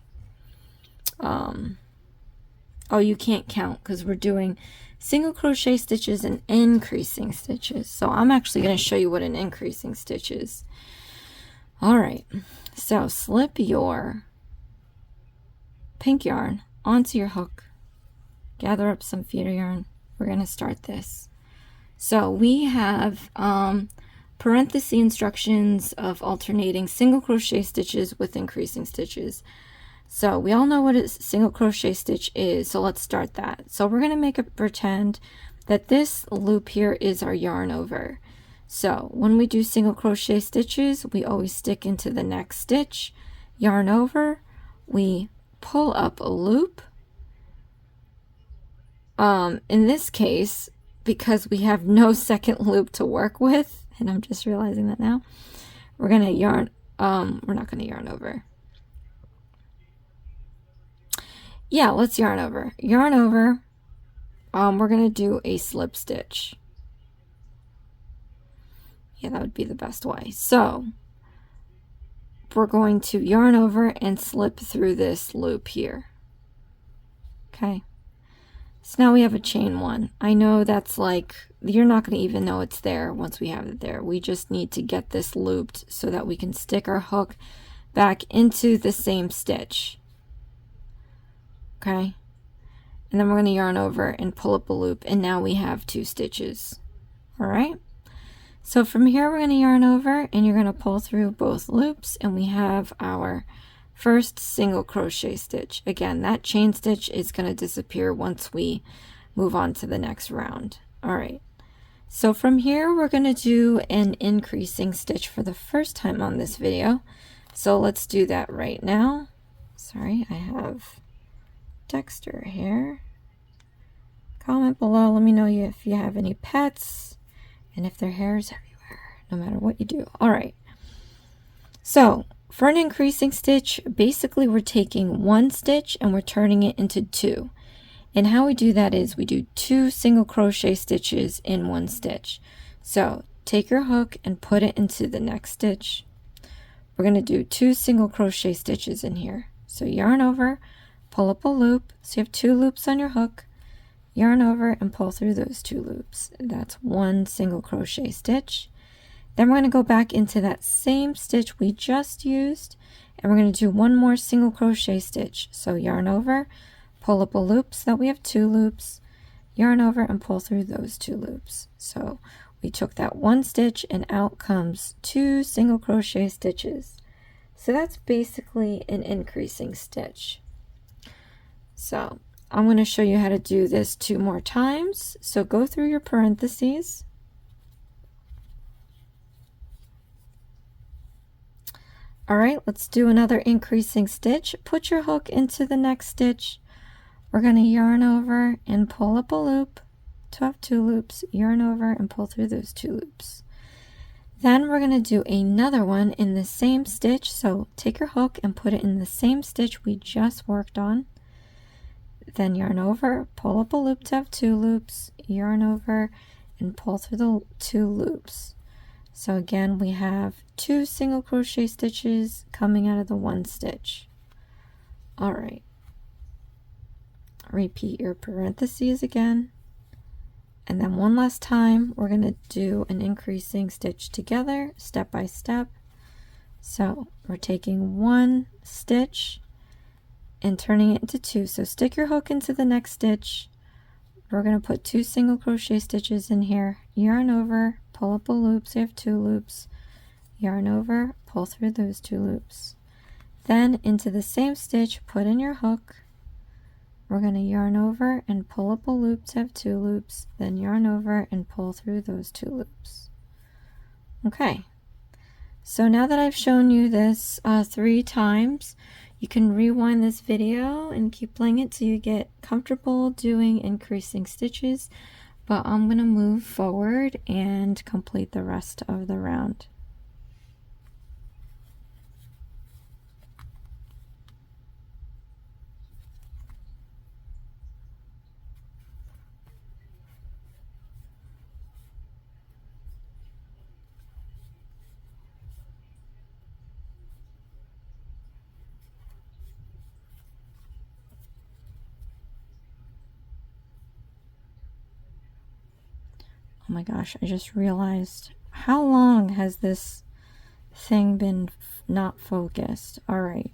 oh, you can't count because we're doing single crochet stitches and increasing stitches. So I'm actually going to show you what an increasing stitch is. All right, so slip your pink yarn onto your hook, gather up some feeder yarn. We're going to start this. So we have parenthesis instructions of alternating single crochet stitches with increasing stitches. So we all know what a single crochet stitch is, so let's start that. So we're going to make it pretend that this loop here is our yarn over. So when we do single crochet stitches, we always stick into the next stitch, yarn over, we pull up a loop. In this case, because we have no second loop to work with, and I'm just realizing that now, we're going to yarn, we're not going to yarn over. Yeah, let's yarn over. Yarn over, we're going to do a slip stitch. Yeah, that would be the best way. So we're going to yarn over and slip through this loop here. Okay. So now we have a chain one. I know that's like, you're not going to even know it's there once we have it there. We just need to get this looped so that we can stick our hook back into the same stitch. Okay. And then we're going to yarn over and pull up a loop, and now we have 2 stitches. All right. So from here we're going to yarn over and you're going to pull through both loops, and we have our first single crochet stitch. Again, that chain stitch is going to disappear once we move on to the next round. All right. So from here we're going to do an increasing stitch for the first time on this video. So let's do that right now. Sorry, I have Dexter here. Comment below, let me know if you have any pets and if their hair is everywhere, no matter what you do. All right, so for an increasing stitch, basically we're taking 1 stitch and we're turning it into 2, and how we do that is we do 2 single crochet stitches in 1 stitch. So take your hook and put it into the next stitch. We're going to do 2 single crochet stitches in here. So yarn over, pull up a loop, so you have 2 loops on your hook, yarn over and pull through those 2 loops. That's 1 single crochet stitch. Then we're going to go back into that same stitch we just used, and we're going to do 1 more single crochet stitch. So yarn over, pull up a loop so that we have 2 loops, yarn over and pull through those 2 loops. So we took that 1 stitch and out comes 2 single crochet stitches. So that's basically an increasing stitch. So I'm going to show you how to do this 2 more times. So go through your parentheses. All right, let's do another increasing stitch. Put your hook into the next stitch. We're going to yarn over and pull up a loop to have 2 loops, yarn over and pull through those 2 loops. Then we're going to do another one in the same stitch. So take your hook and put it in the same stitch we just worked on. Then yarn over, pull up a loop to have 2 loops, yarn over and pull through the 2 loops. So again, we have 2 single crochet stitches coming out of the 1 stitch. All right. Repeat your parentheses again. And then one last time, we're going to do an increasing stitch together, step by step. So we're taking 1 stitch and turning it into 2. So stick your hook into the next stitch. We're going to put 2 single crochet stitches in here, yarn over, pull up a loop, so you have 2 loops, yarn over, pull through those 2 loops. Then into the same stitch, put in your hook. We're going to yarn over and pull up a loop to have 2 loops, then yarn over and pull through those 2 loops. Okay, so now that I've shown you this 3 times, You can rewind this video and keep playing it till you get comfortable doing increasing stitches, but I'm going to move forward and complete the rest of the round. Oh my gosh, I just realized, how long has this thing been not focused? All right.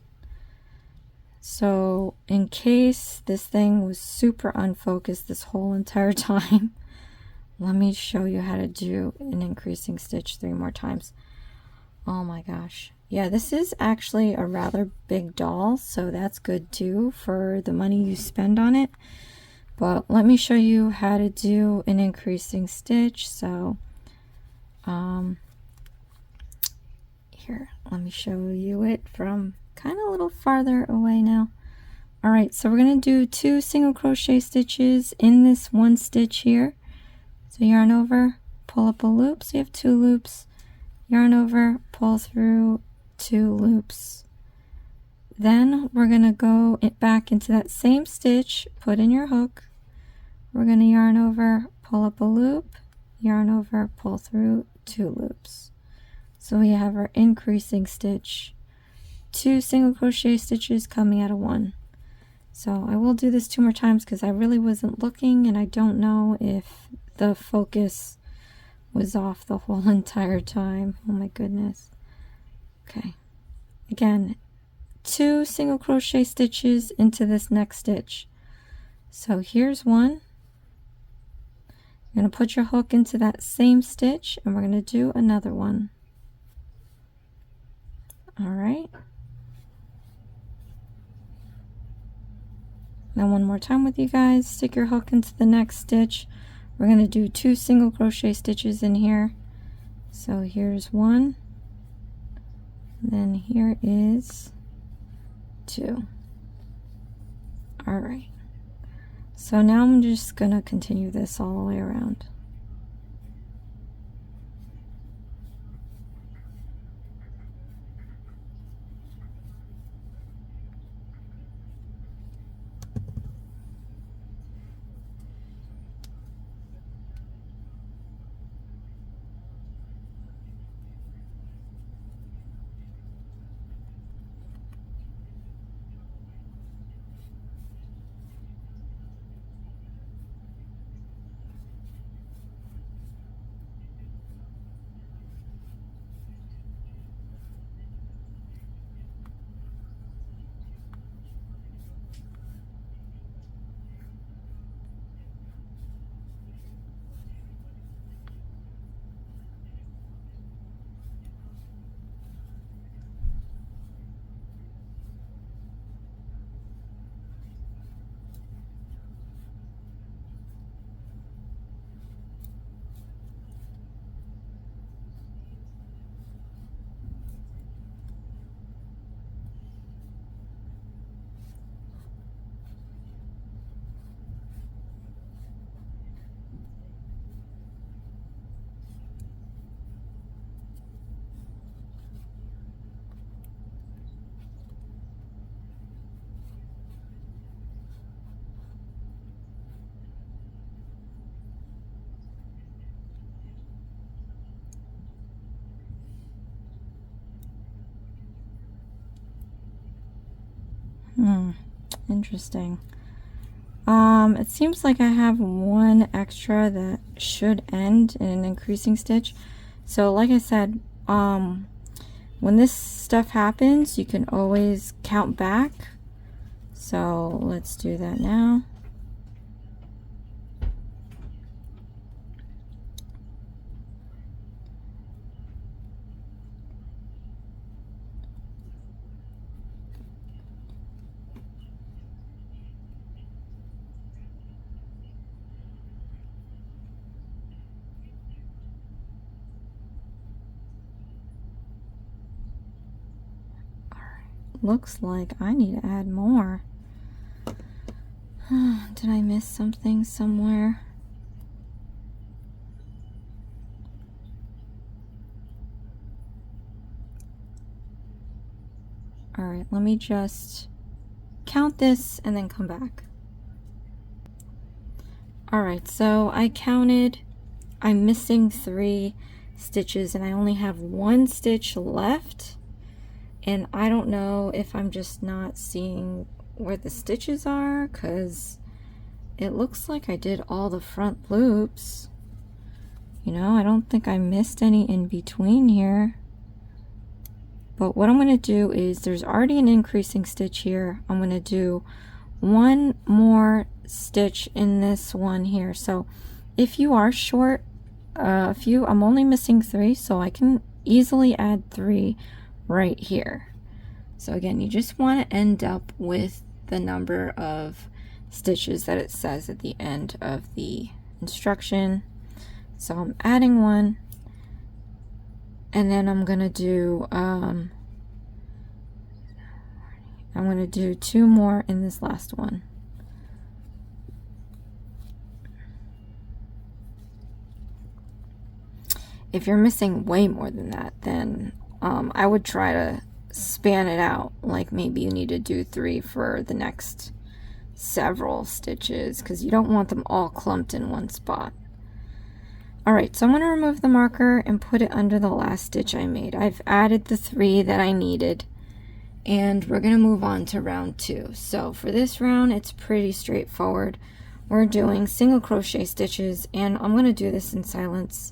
So in case this thing was super unfocused this whole entire time, let me show you how to do an increasing stitch 3 more times. Oh my gosh. Yeah, this is actually a rather big doll, so that's good too for the money you spend on it. But let me show you how to do an increasing stitch. So here, let me show you it from kind of a little farther away now. All right, so we're going to do 2 single crochet stitches in this one stitch here. So yarn over, pull up a loop, so you have 2 loops, yarn over, pull through 2 loops. Then we're going to go back into that same stitch, put in your hook. We're going to yarn over, pull up a loop, yarn over, pull through 2 loops. So we have our increasing stitch, 2 single crochet stitches coming out of 1. So I will do this 2 more times because I really wasn't looking and I don't know if the focus was off the whole entire time. Oh my goodness. Okay. Again, 2 single crochet stitches into this next stitch. So here's one. You're going to put your hook into that same stitch and we're going to do another one. All right. Now one more time with you guys, stick your hook into the next stitch. We're going to do 2 single crochet stitches in here. So here's 1, then here is 2. All right. So now I'm just going to continue this all the way around. Interesting. It seems like I have one extra that should end in an increasing stitch. So like I said, when this stuff happens, you can always count back. So let's do that now. looks like I need to add more. Did I miss something somewhere? All right, let me just count this and then come back. All right, so I counted. I'm missing 3 stitches and I only have 1 stitch left. And I don't know if I'm just not seeing where the stitches are, because it looks like I did all the front loops. You know, I don't think I missed any in between here. But what I'm going to do is, there's already an increasing stitch here. I'm going to do 1 more stitch in this one here. So if you are short a few, I'm only missing 3, so I can easily add 3 right here. So again, you just want to end up with the number of stitches that it says at the end of the instruction. So I'm adding 1, and then I'm gonna do 2 more in this last one. If you're missing way more than that, then I would try to span it out. Like maybe you need to do 3 for the next several stitches, because you don't want them all clumped in one spot. Alright, so I'm going to remove the marker and put it under the last stitch I made. I've added the 3 that I needed, and we're going to move on to round 2. So for this round, it's pretty straightforward. We're doing single crochet stitches, and I'm going to do this in silence.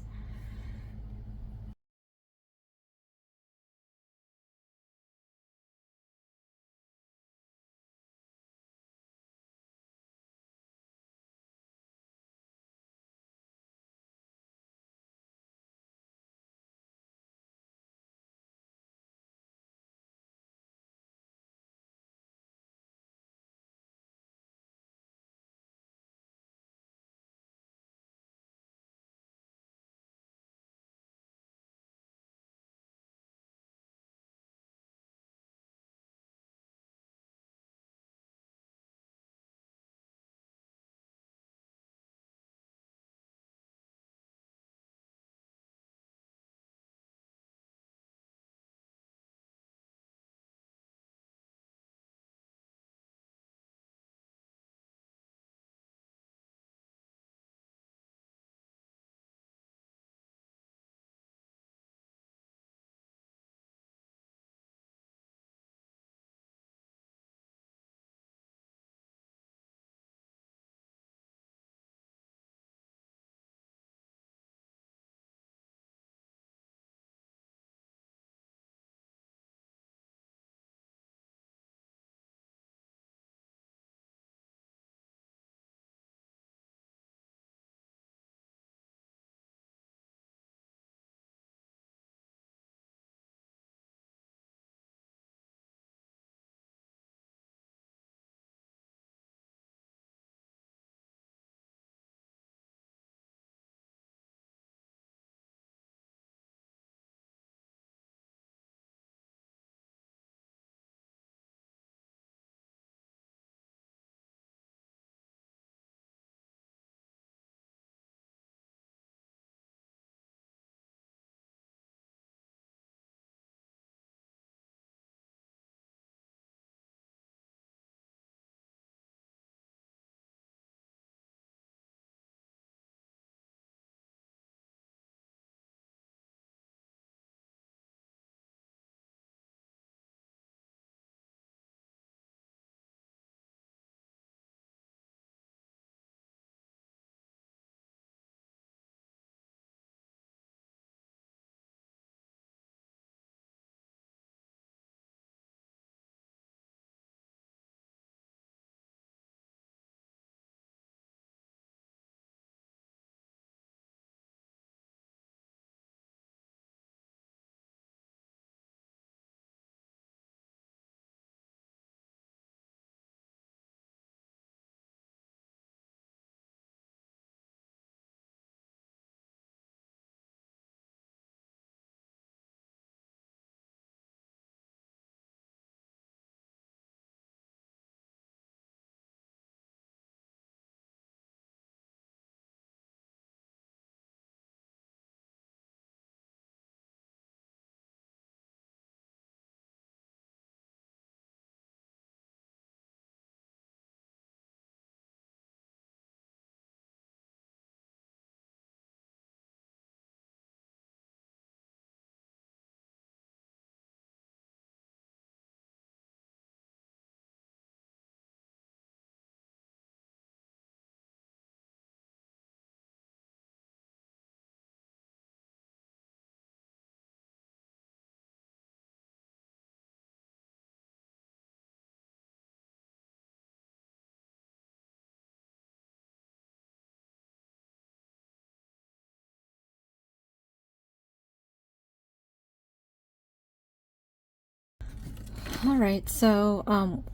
All right, so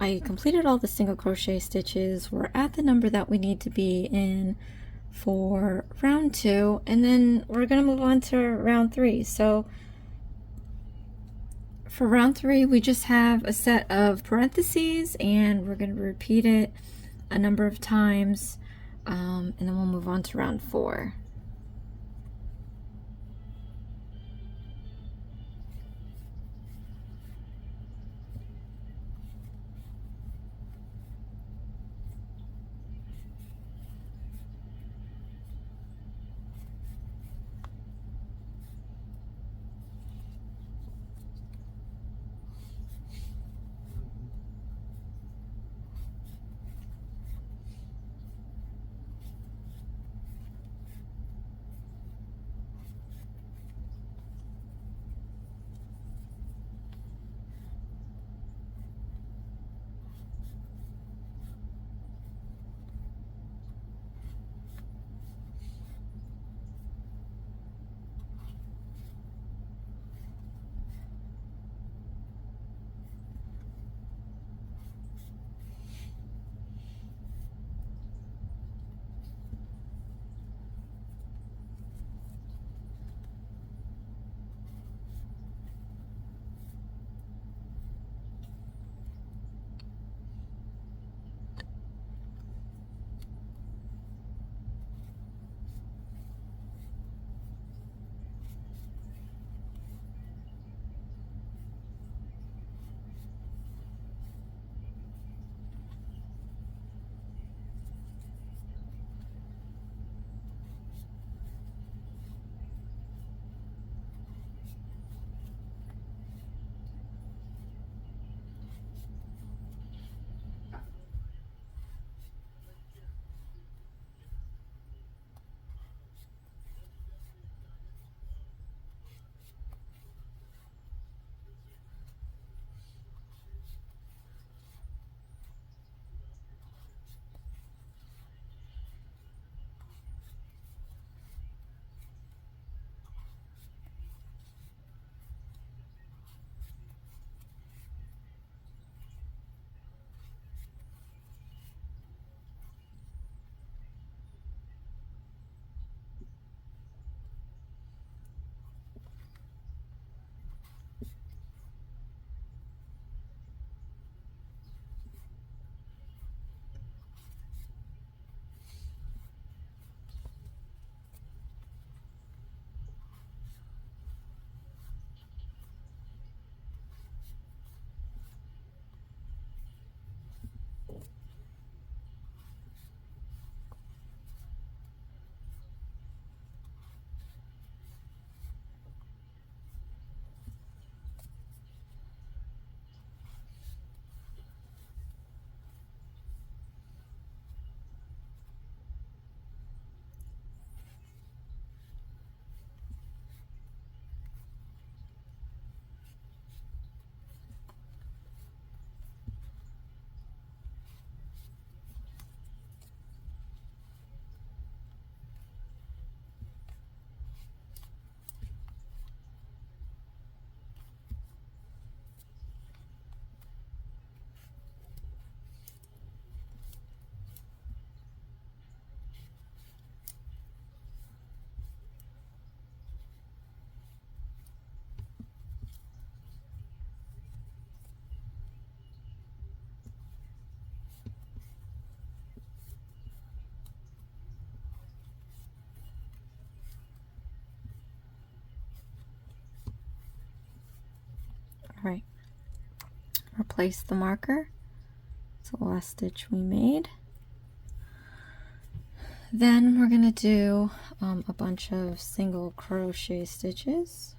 I completed all the single crochet stitches. We're at the number that we need to be in for round 2, and then we're gonna move on to round 3. So for round 3, we just have a set of parentheses, and we're gonna repeat it a number of times, and then we'll move on to round 4. All right, replace the marker. It's the last stitch we made. Then we're gonna do a bunch of single crochet stitches.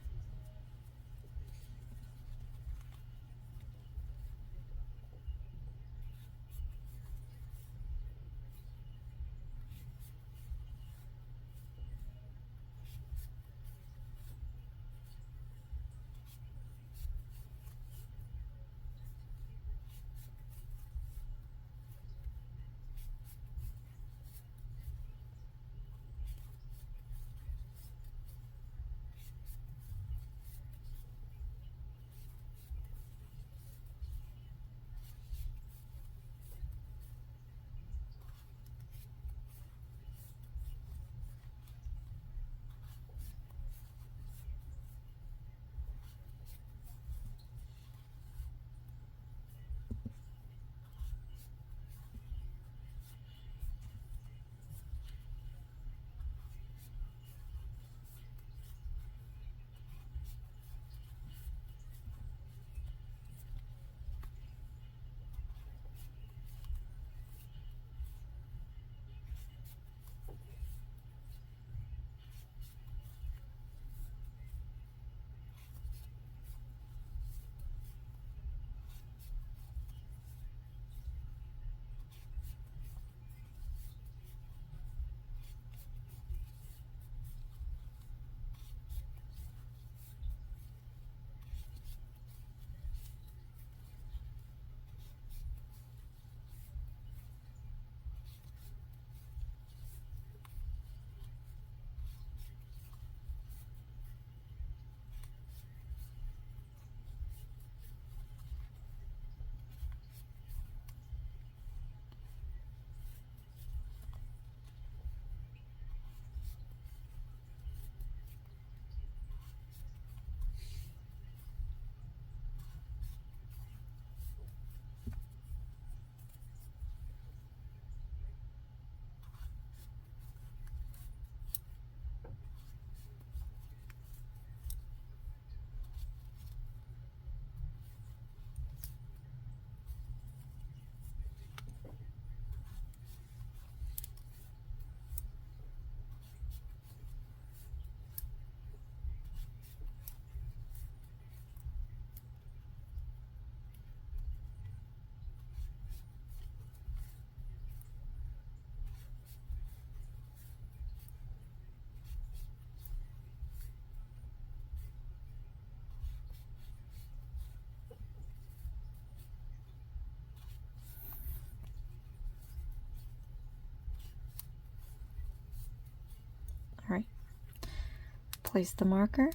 place the marker.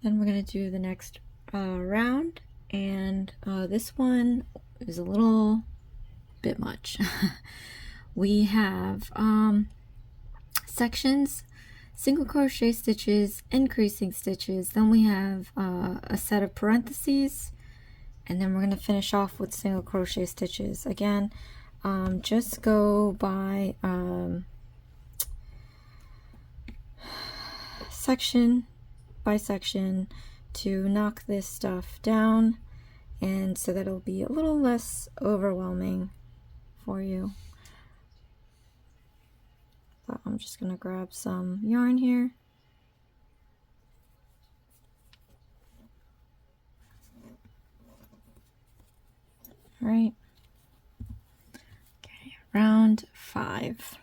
Then we're going to do the next round, and this one is a little bit much. We have sections, single crochet stitches, increasing stitches, then we have a set of parentheses, and then we're going to finish off with single crochet stitches. Again, just go by section by section to knock this stuff down, and so that it'll be a little less overwhelming for you. So I'm just going to grab some yarn here. All right. Okay, round 5.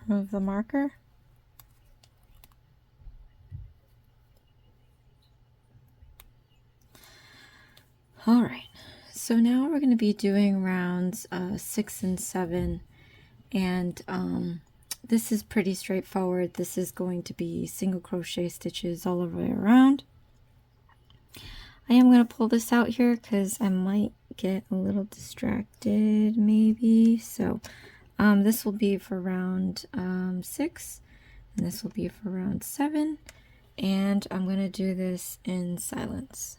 Remove the marker. All right, so now we're going to be doing rounds 6 and 7, and this is pretty straightforward. This is going to be single crochet stitches all the way around. I am going to pull this out here because I might get a little distracted maybe, so this will be for round 6, And this will be for round 7. And I'm going to do this in silence.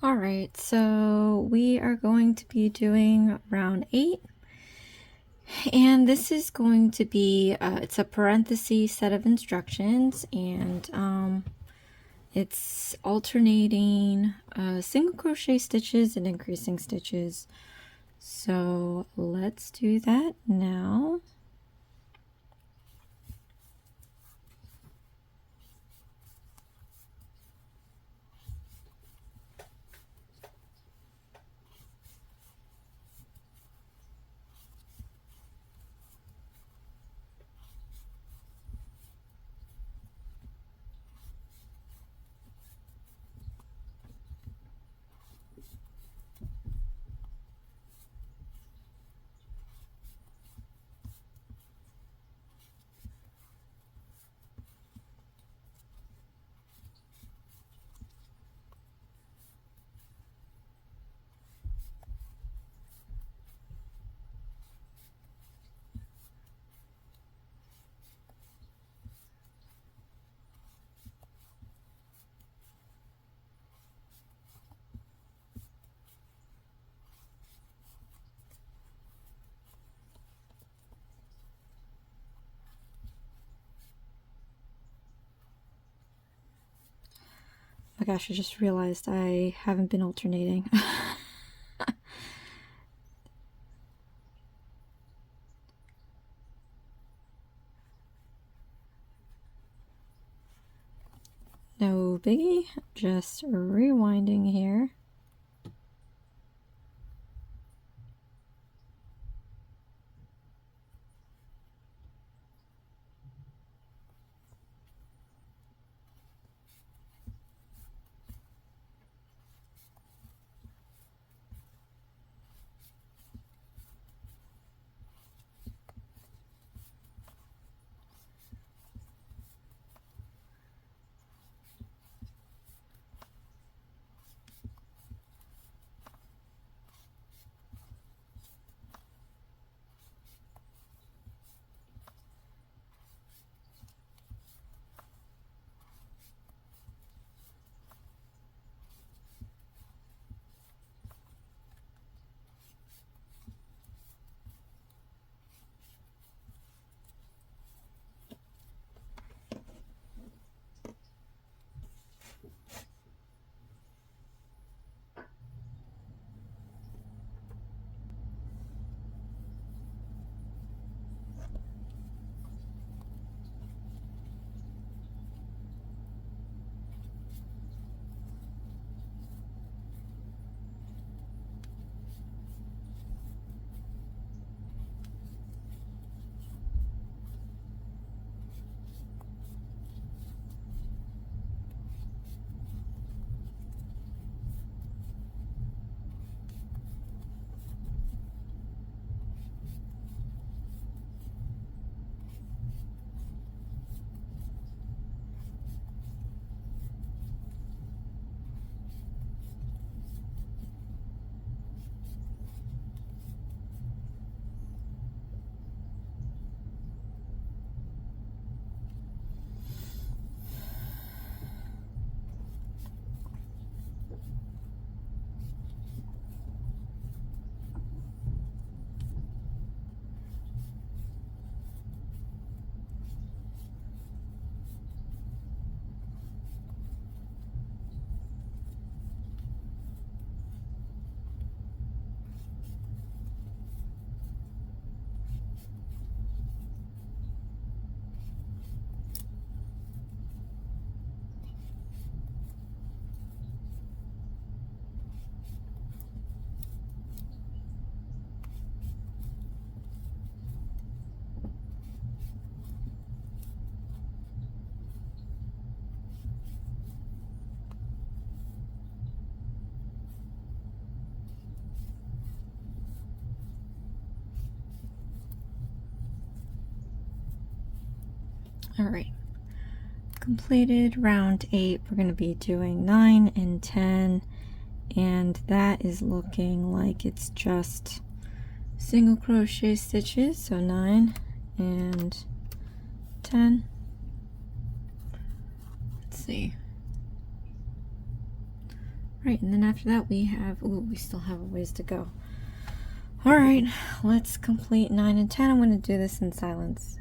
All right, so we are going to be doing round 8, and this is going to be it's a parenthesis set of instructions, and it's alternating single crochet stitches and increasing stitches. So let's do that now. Oh my gosh, I just realized I haven't been alternating. No biggie, just rewinding here. All right, completed round 8. We're going to be doing 9 and 10, and that is looking like it's just single crochet stitches. So 9 and 10. Let's see. Right, and then after that we have, ooh, we still have a ways to go. All right, let's complete 9 and 10. I'm going to do this in silence.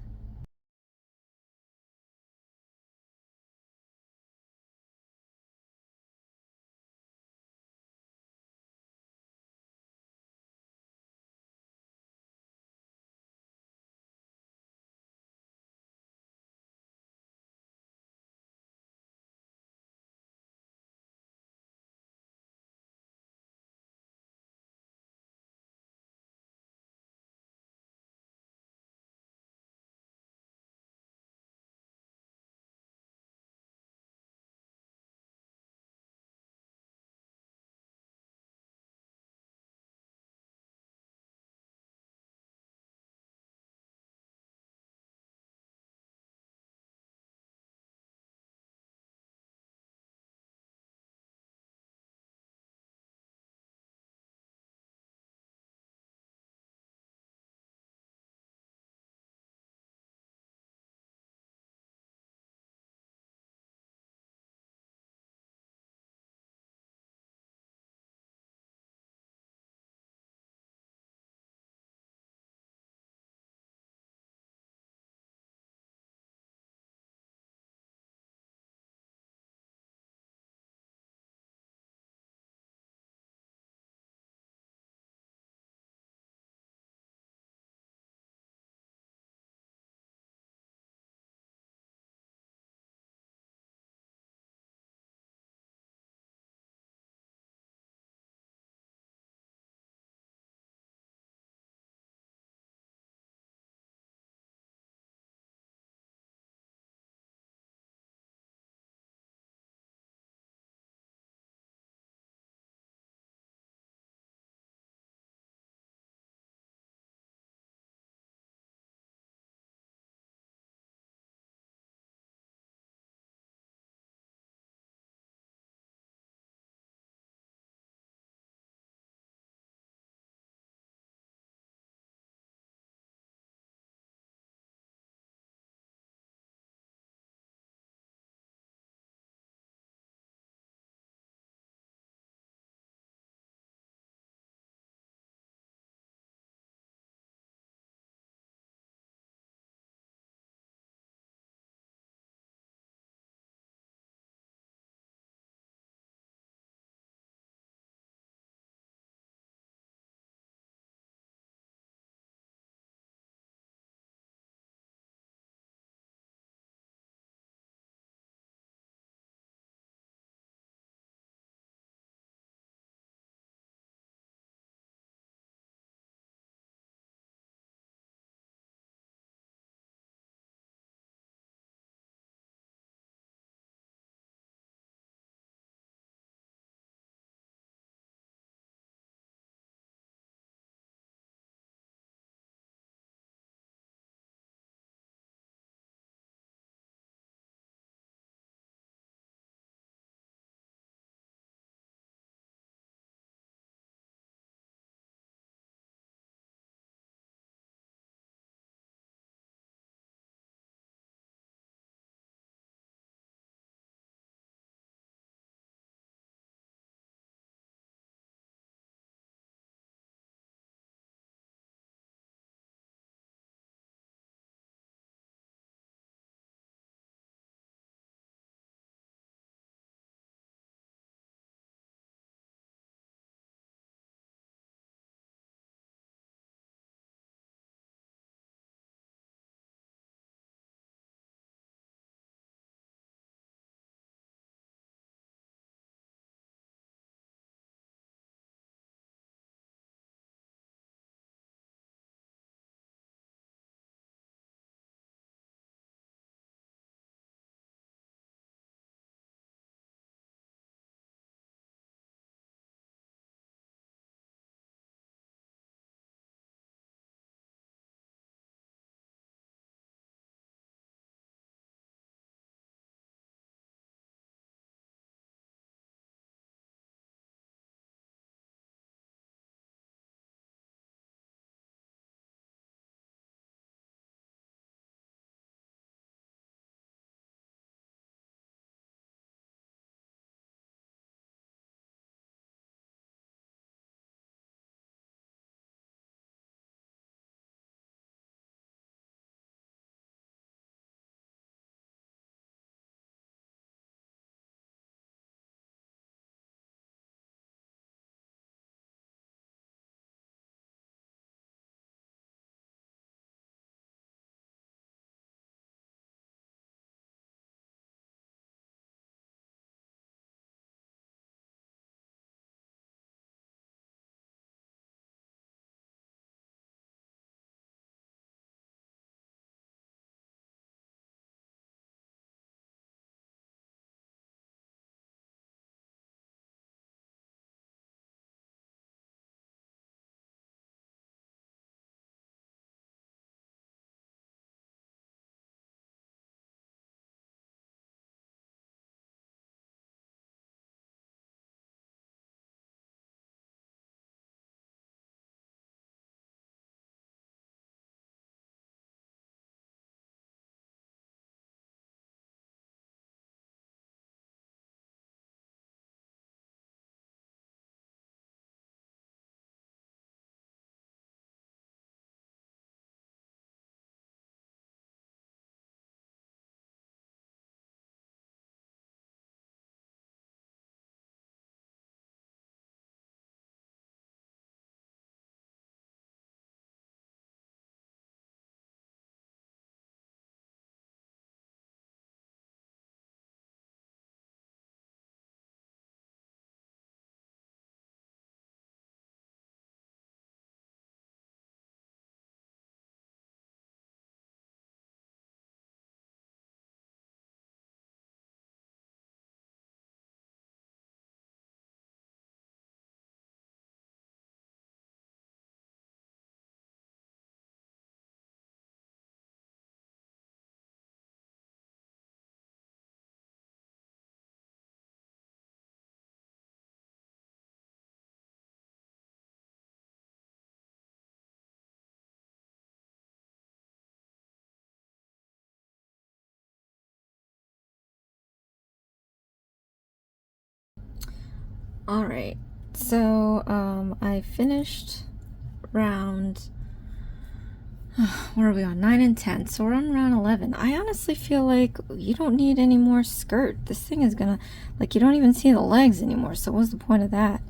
All right, so I finished round, where are we on? 9 and 10. So we're on round 11. I honestly feel like you don't need any more skirt. This thing is gonna, like, you don't even see the legs anymore. So what's the point of that?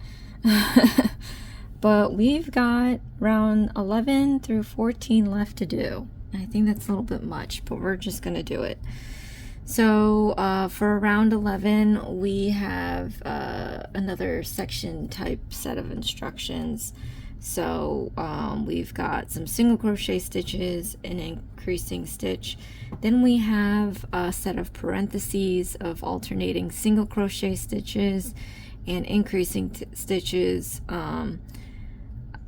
But we've got round 11 through 14 left to do. I think that's a little bit much, but we're just gonna do it. So for round 11, we have another section type set of instructions. So we've got some single crochet stitches, an increasing stitch. Then we have a set of parentheses of alternating single crochet stitches and increasing stitches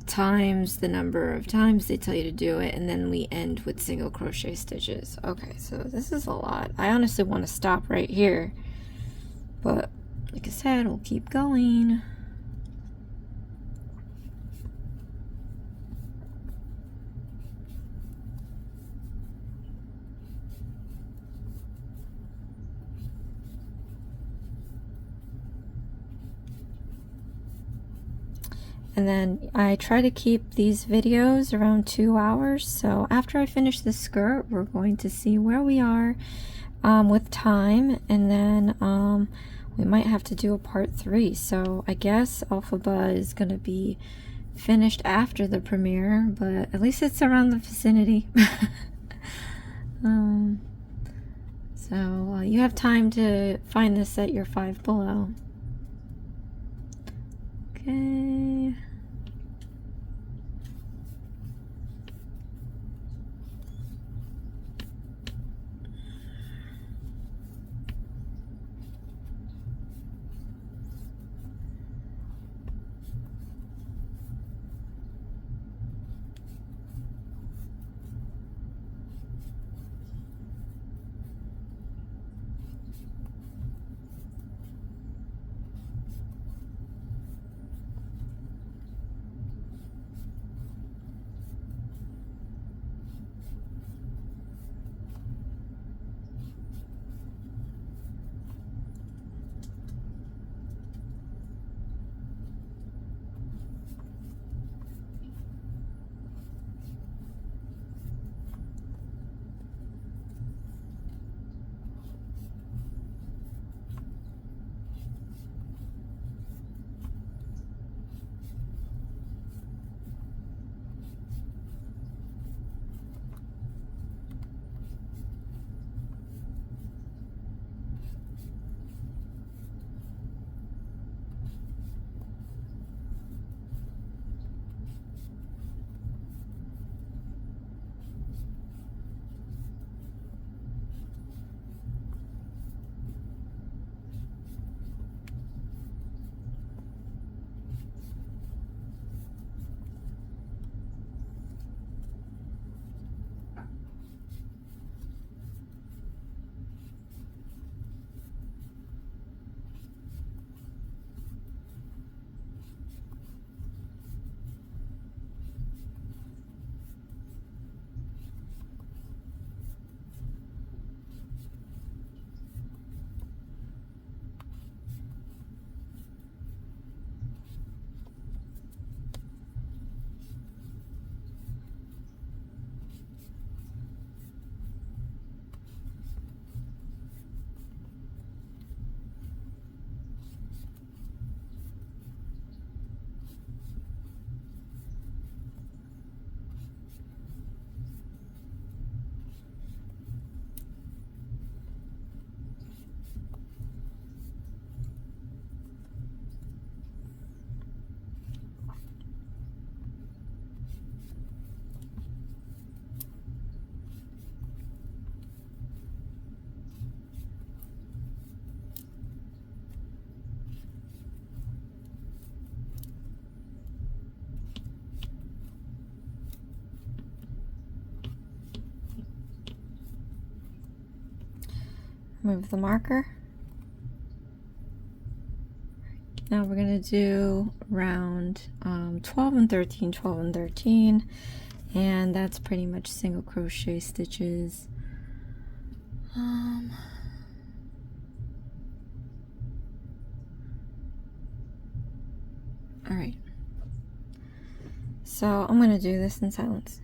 times the number of times they tell you to do it, and then we end with single crochet stitches. Okay, so this is a lot. I honestly want to stop right here, but like I said, we'll keep going. And then I try to keep these videos around 2 hours. So after I finish the skirt, we're going to see where we are with time. And then we might have to do a part 3. So I guess Alphaba is going to be finished after the premiere, but at least it's around the vicinity. So you have time to find this at your 5 below. Okay. Move the marker. Now we're going to do round 12 and 13, 12 and 13, and that's pretty much single crochet stitches. All right. So I'm going to do this in silence.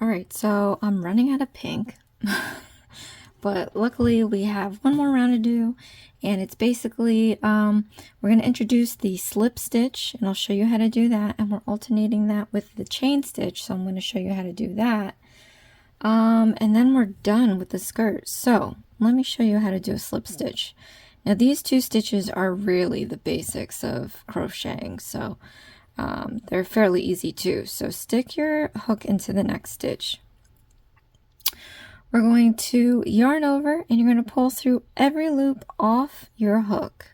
All right, so I'm running out of pink, but luckily we have one more round to do, and it's basically, we're going to introduce the slip stitch, and I'll show you how to do that, and we're alternating that with the chain stitch, so I'm going to show you how to do that. And then we're done with the skirt. So let me show you how to do a slip stitch. Now these two stitches are really the basics of crocheting, so they're fairly easy too. So stick your hook into the next stitch. We're going to yarn over and you're going to pull through every loop off your hook,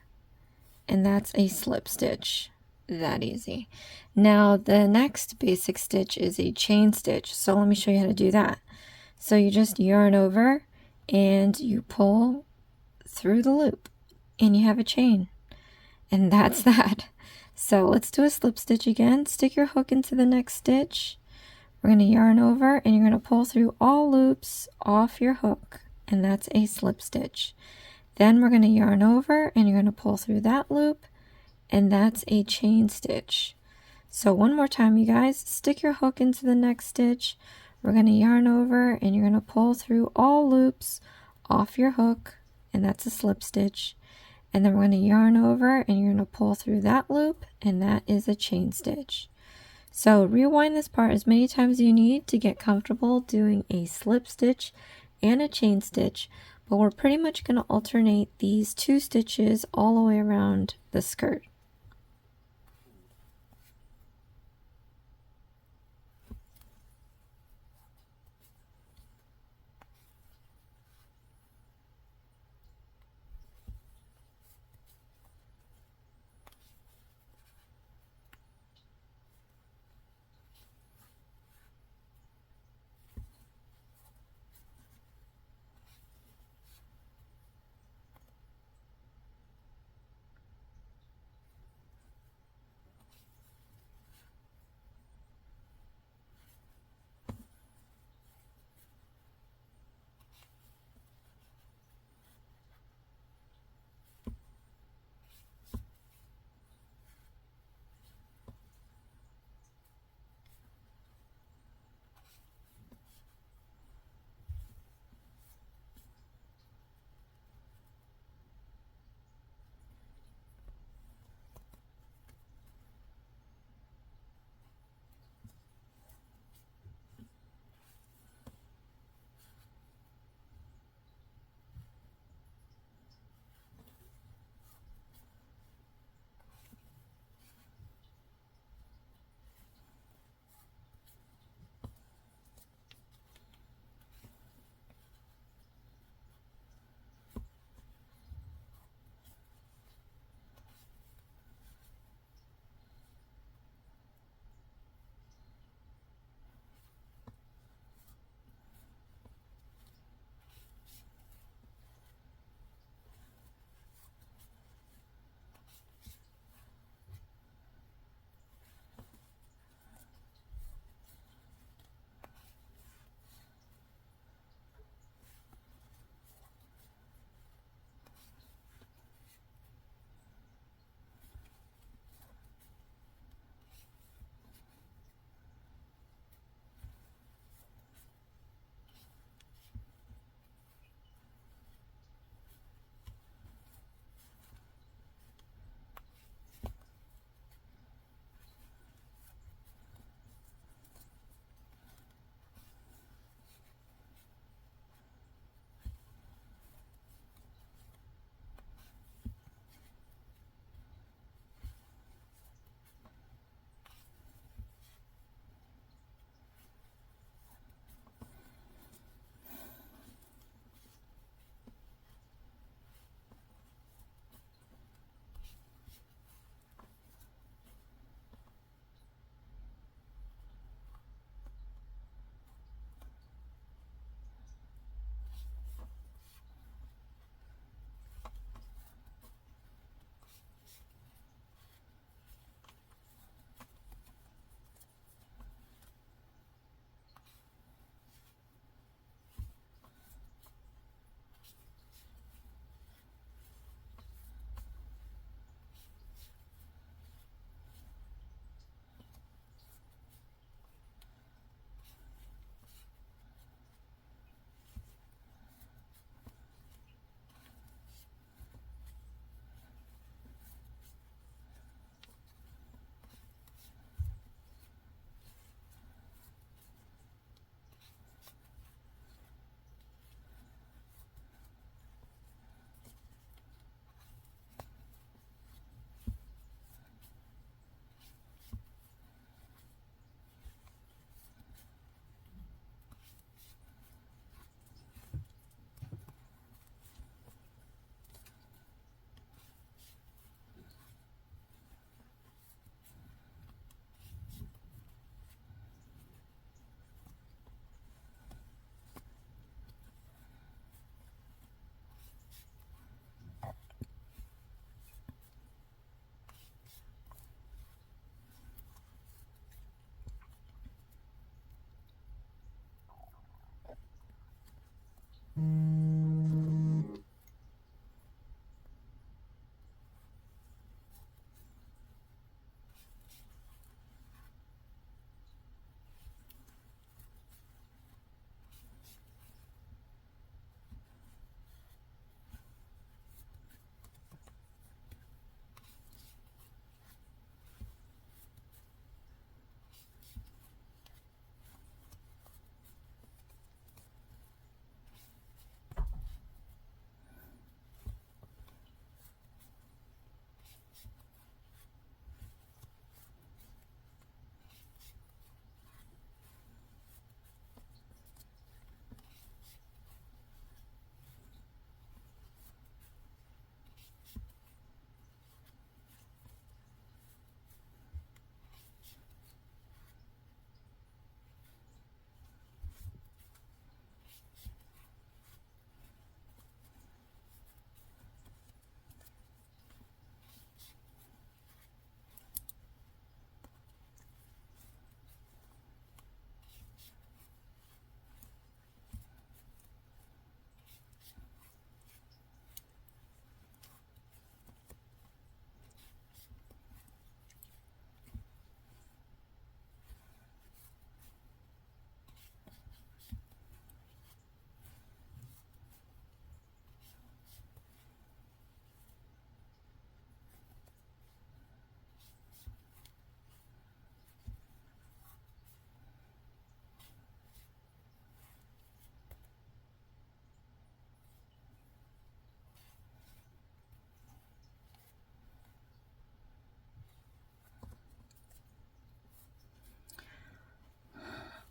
and that's a slip stitch. That easy. Now the next basic stitch is a chain stitch, so let me show you how to do that. So you just yarn over and you pull through the loop and you have a chain, and that's that. So let's do a slip stitch again. Stick your hook into the next stitch. We're going to yarn over and you're going to pull through all loops off your hook, and that's a slip stitch. Then we're going to yarn over and you're going to pull through that loop, and that's a chain stitch. So one more time, you guys. Stick your hook into the next stitch. We're going to yarn over and you're going to pull through all loops off your hook, and that's a slip stitch. And then we're going to yarn over and you're going to pull through that loop, and that is a chain stitch. So rewind this part as many times as you need to get comfortable doing a slip stitch and a chain stitch, but we're pretty much going to alternate these two stitches all the way around the skirt.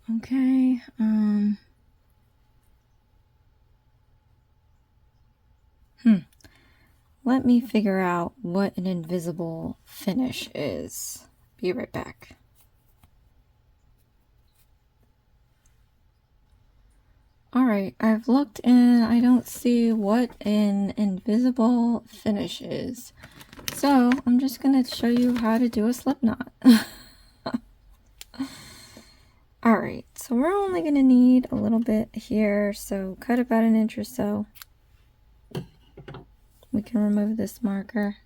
Okay, let me figure out what an invisible finish is. Be right back. Alright, I've looked and I don't see what an invisible finish is. So I'm just going to show you how to do a slip knot. Alright, so we're only going to need a little bit here, so cut about an inch or so. We can remove this marker.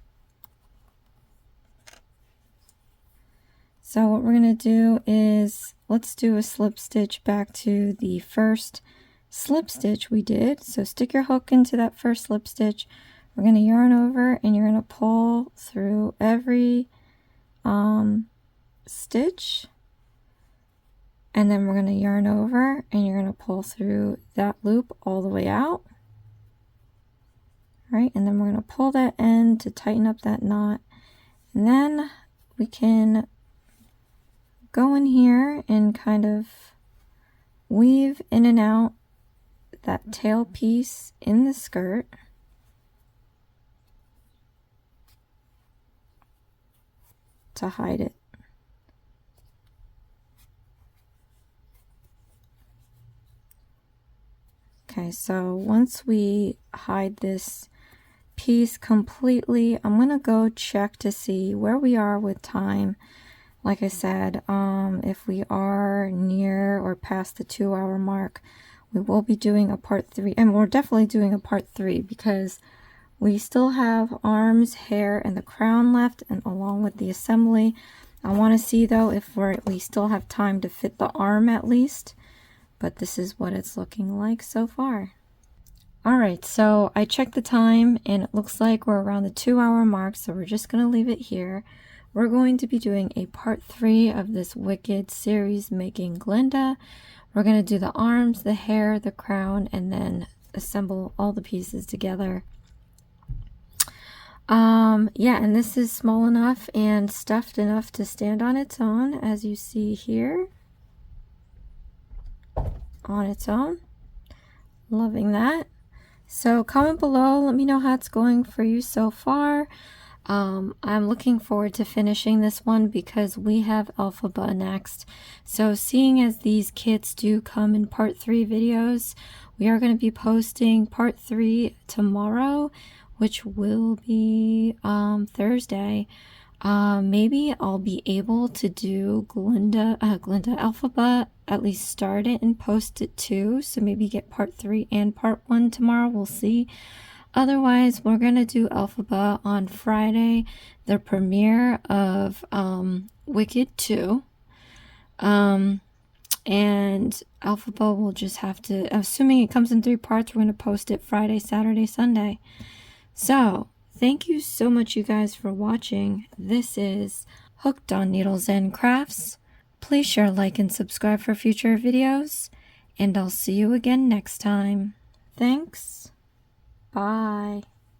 So what we're going to do is, let's do a slip stitch back to the first slip stitch we did. So stick your hook into that first slip stitch. We're going to yarn over and you're going to pull through every stitch. And then we're going to yarn over and you're going to pull through that loop all the way out. Right, and then we're going to pull that end to tighten up that knot. And then we can go in here and kind of weave in and out that tail piece in the skirt. To hide it. Okay, so once we hide this piece completely, I'm going to go check to see where we are with time. Like I said, if we are near or past the 2-hour mark, we will be doing a part 3, and we're definitely doing a part 3 because we still have arms, hair, and the crown left, and along with the assembly. I want to see though if we still have time to fit the arm at least. But this is what it's looking like so far. Alright, so I checked the time and it looks like we're around the 2-hour mark, so we're just going to leave it here. We're going to be doing a part 3 of this Wicked series making Glinda. We're going to do the arms, the hair, the crown, and then assemble all the pieces together. Yeah, and this is small enough and stuffed enough to stand on its own, as you see here. On its own. Loving that. So comment below, let me know how it's going for you so far. I'm looking forward to finishing this one because we have Alphaba next. So seeing as these kits do come in part 3 videos, we are going to be posting part 3 tomorrow, which will be Thursday. Maybe I'll be able to do Glinda Alphaba, at least start it and post it too. So maybe get part 3 and part 1 tomorrow. We'll see. Otherwise, we're going to do Alphaba on Friday, the premiere of Wicked 2. And Alphaba will just have to, assuming it comes in 3 parts, we're going to post it Friday, Saturday, Sunday. So, thank you so much, you guys, for watching. This is Hooked on Needles and Crafts. Please share, like, and subscribe for future videos. And I'll see you again next time. Thanks. Bye.